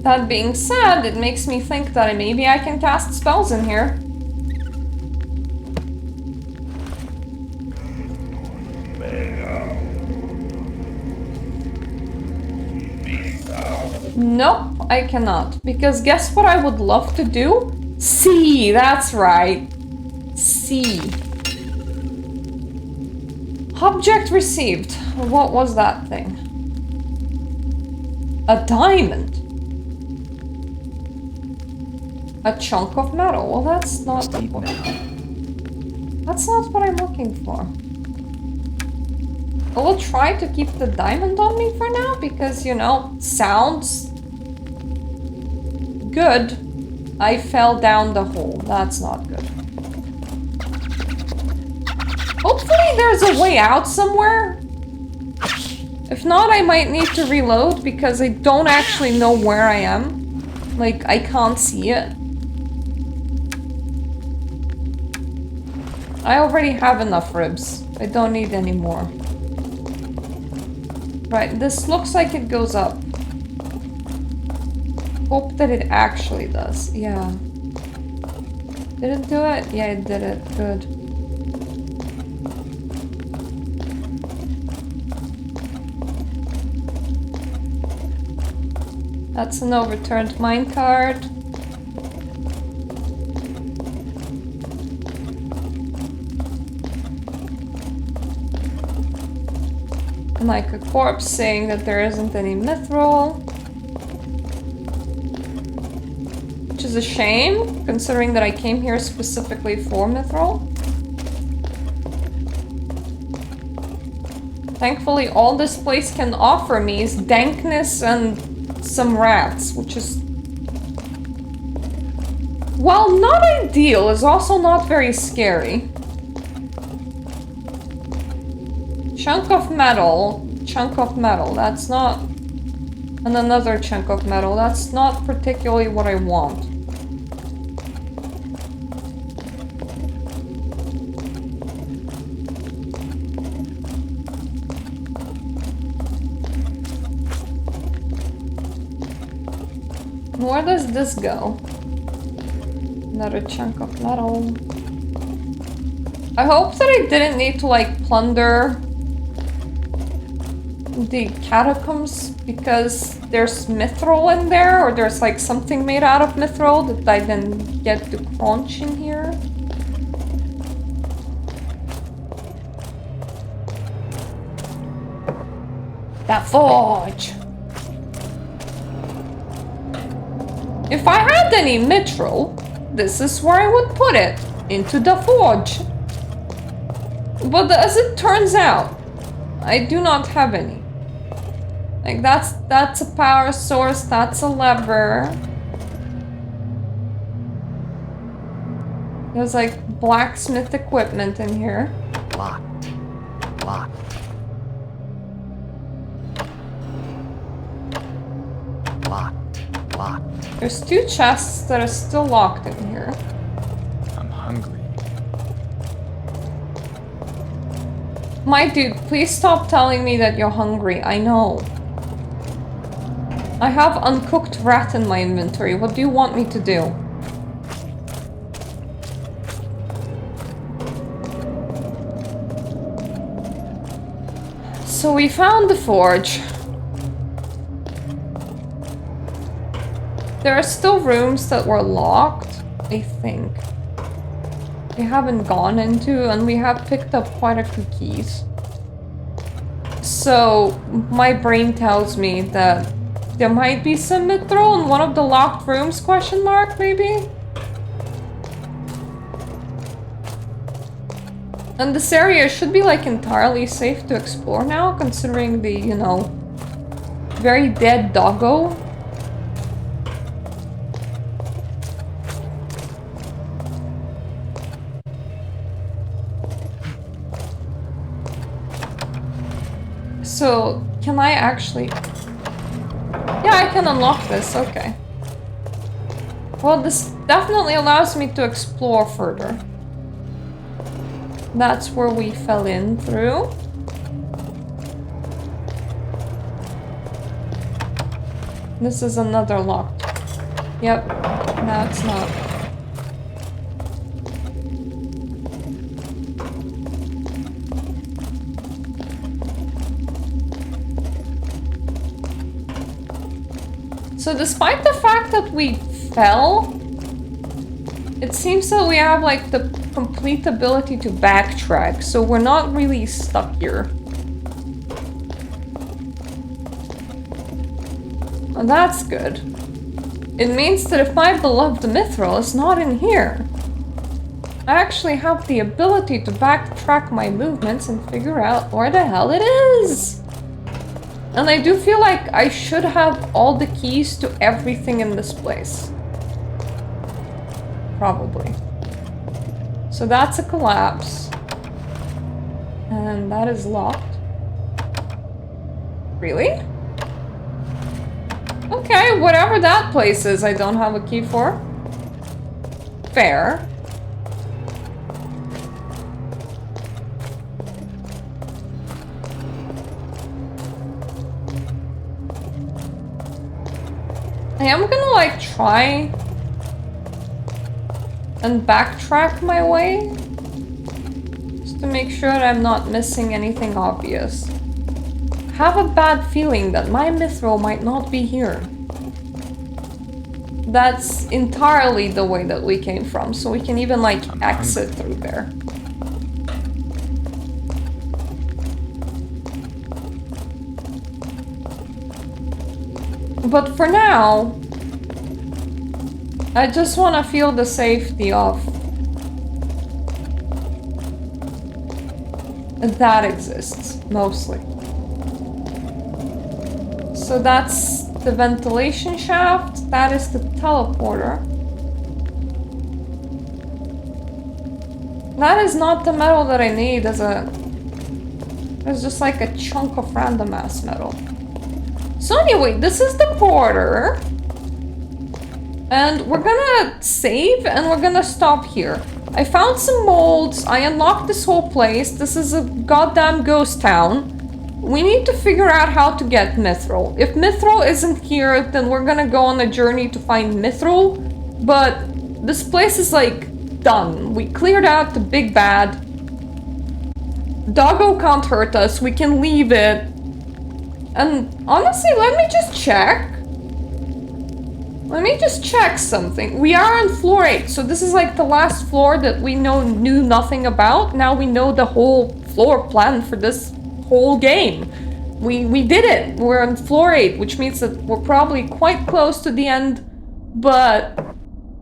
[SPEAKER 1] That being said, it makes me think that maybe I can cast spells in here. Nope, I cannot. Because guess what I would love to do? See, that's right. See. Object received. What was that thing? A diamond. A chunk of metal. Well, that's not the point. That's not what I'm looking for. I will try to keep the diamond on me for now because, you know, sounds good. I fell down the hole. That's not good. Hopefully there's a way out somewhere. If not, I might need to reload because I don't actually know where I am. Like, I can't see it. I already have enough ribs. I don't need any more. Right, this looks like it goes up. Hope that it actually does. Yeah. Did it do it? Yeah, it did it. Good. That's an overturned minecart. Like a corpse saying that there isn't any mithril. Which is a shame, considering that I came here specifically for mithril. Thankfully, all this place can offer me is dankness and some rats, which is... while not ideal, is also not very scary. Chunk of metal, that's not... and another chunk of metal, that's not particularly what I want. Where does this go? Another chunk of metal. I hope that I didn't need to, like, plunder the catacombs because there's mithril in there, or there's like something made out of mithril that I didn't get to crunch in here. That forge! If I had any mithril, this is where I would put it, into the forge. But as it turns out, I do not have any. Like, that's a power source, that's a lever. There's like blacksmith equipment in here.
[SPEAKER 7] Locked. Locked. Locked. Locked.
[SPEAKER 1] There's 2 chests that are still locked in here.
[SPEAKER 2] I'm hungry.
[SPEAKER 1] My dude, please stop telling me that you're hungry. I know. I have uncooked rat in my inventory. What do you want me to do? So we found the forge. There are still rooms that were locked, I think. We haven't gone into, and we have picked up quite a few keys. So my brain tells me that there might be some mithril in one of the locked rooms, question mark, maybe? And this area should be like entirely safe to explore now, considering the, you know, very dead doggo. So, can I actually... Yeah, I can unlock this, okay. Well, this definitely allows me to explore further. That's where we fell in through. This is another locked. Yep, no, it's not. So despite the fact that we fell, it seems that we have like the complete ability to backtrack, so we're not really stuck here. And that's good. It means that if my beloved mithril is not in here, I actually have the ability to backtrack my movements and figure out where the hell it is. And I do feel like I should have all the keys to everything in this place. Probably. So that's a collapse. And that is locked. Really? Okay, whatever that place is, I don't have a key for. Fair. I am gonna like try and backtrack my way just to make sure that I'm not missing anything obvious. I have a bad feeling that my mithril might not be here. that's entirely the way that we came from, so we can even, like, exit through there. But for now, I just want to feel the safety of that exists, mostly. So that's the ventilation shaft, that is the teleporter. That is not the metal that I need as a... It's just like a chunk of random ass metal. So anyway, this is the porter. And we're gonna save and we're gonna stop here. I found some molds, I unlocked this whole place. This is a goddamn ghost town. We need to figure out how to get Mithril. If Mithril isn't here, then we're gonna go on a journey to find Mithril. But this place is like done. We cleared out the big bad. Doggo can't hurt us, we can leave it. And honestly, let me just check. Let me just check something. We are on floor 8, so this is like the last floor that we knew nothing about. Now we know the whole floor plan for this whole game. We did it. We're on floor 8, which means that we're probably quite close to the end, but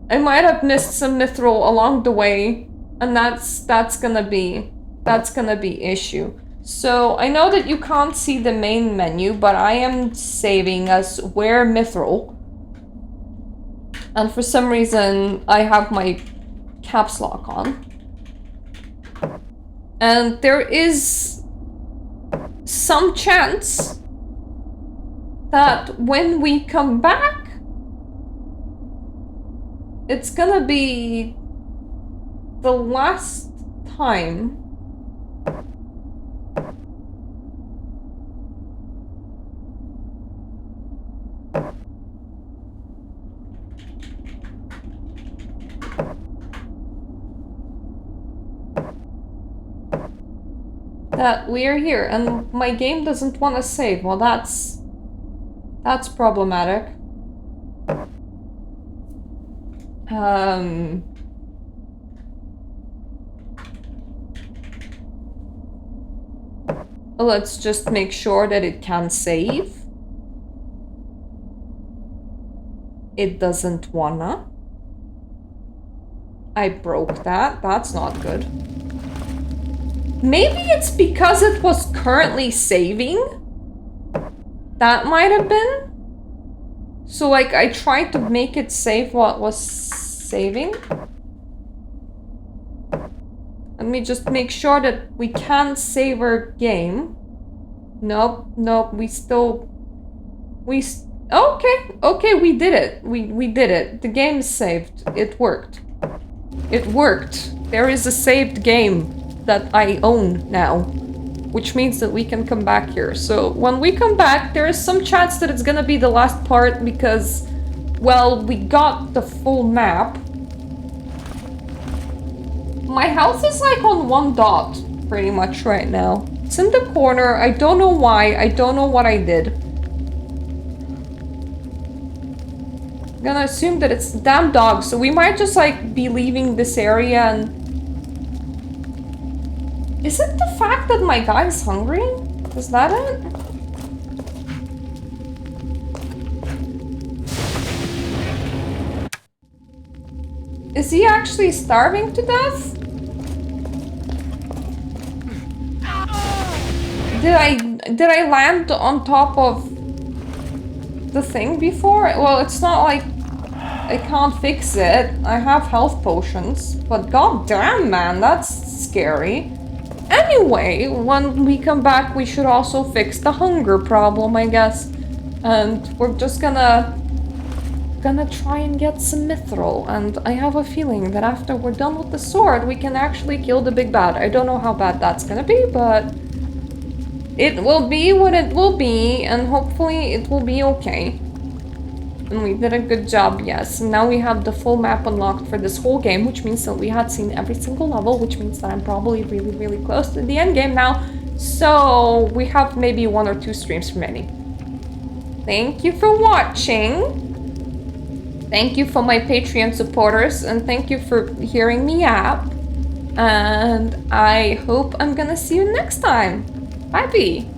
[SPEAKER 1] I might have missed some mithril along the way, and that's gonna be issue. So I know that you can't see the main menu, but I am saving us where mithril. And for some reason, I have my caps lock on. And there is some chance that when we come back, it's gonna be the last time that we're here, and my game doesn't want to save. Well, that's problematic. Let's just make sure that it can save. It doesn't wanna. I broke that. That's not good. Maybe it's because it was currently saving? That might have been? So, like, I tried to make it save while it was saving? Let me just make sure that we can save our game. Nope, okay, we did it. We did it. The game is saved. It worked. It worked. There is a saved game that I own now, which means that we can come back here. So when we come back, there is some chance that it's gonna be the last part because, well, we got the full map. My health is like on 1 dot pretty much right now. It's in the corner. I don't know why. I don't know what I did. I'm gonna assume that it's the damn dog, so we might just like be leaving this area and... Is it the fact that my guy's hungry? Is that it? Is he actually starving to death? Did I land on top of the thing before? Well, it's not like I can't fix it. I have health potions, but god damn, man, that's scary. Anyway, when we come back, we should also fix the hunger problem, I guess. And we're just gonna try and get some mithril. And I have a feeling that after we're done with the sword, we can actually kill the big bad. I don't know how bad that's gonna be, but it will be what it will be, and hopefully it will be okay. And we did a good job, yes. And now we have the full map unlocked for this whole game, which means that we had seen every single level, which means that I'm probably really, really close to the end game now. So we have maybe 1 or 2 streams remaining. Thank you for watching. Thank you for my Patreon supporters, and thank you for hearing me out. And I hope I'm gonna see you next time. Bye-bye.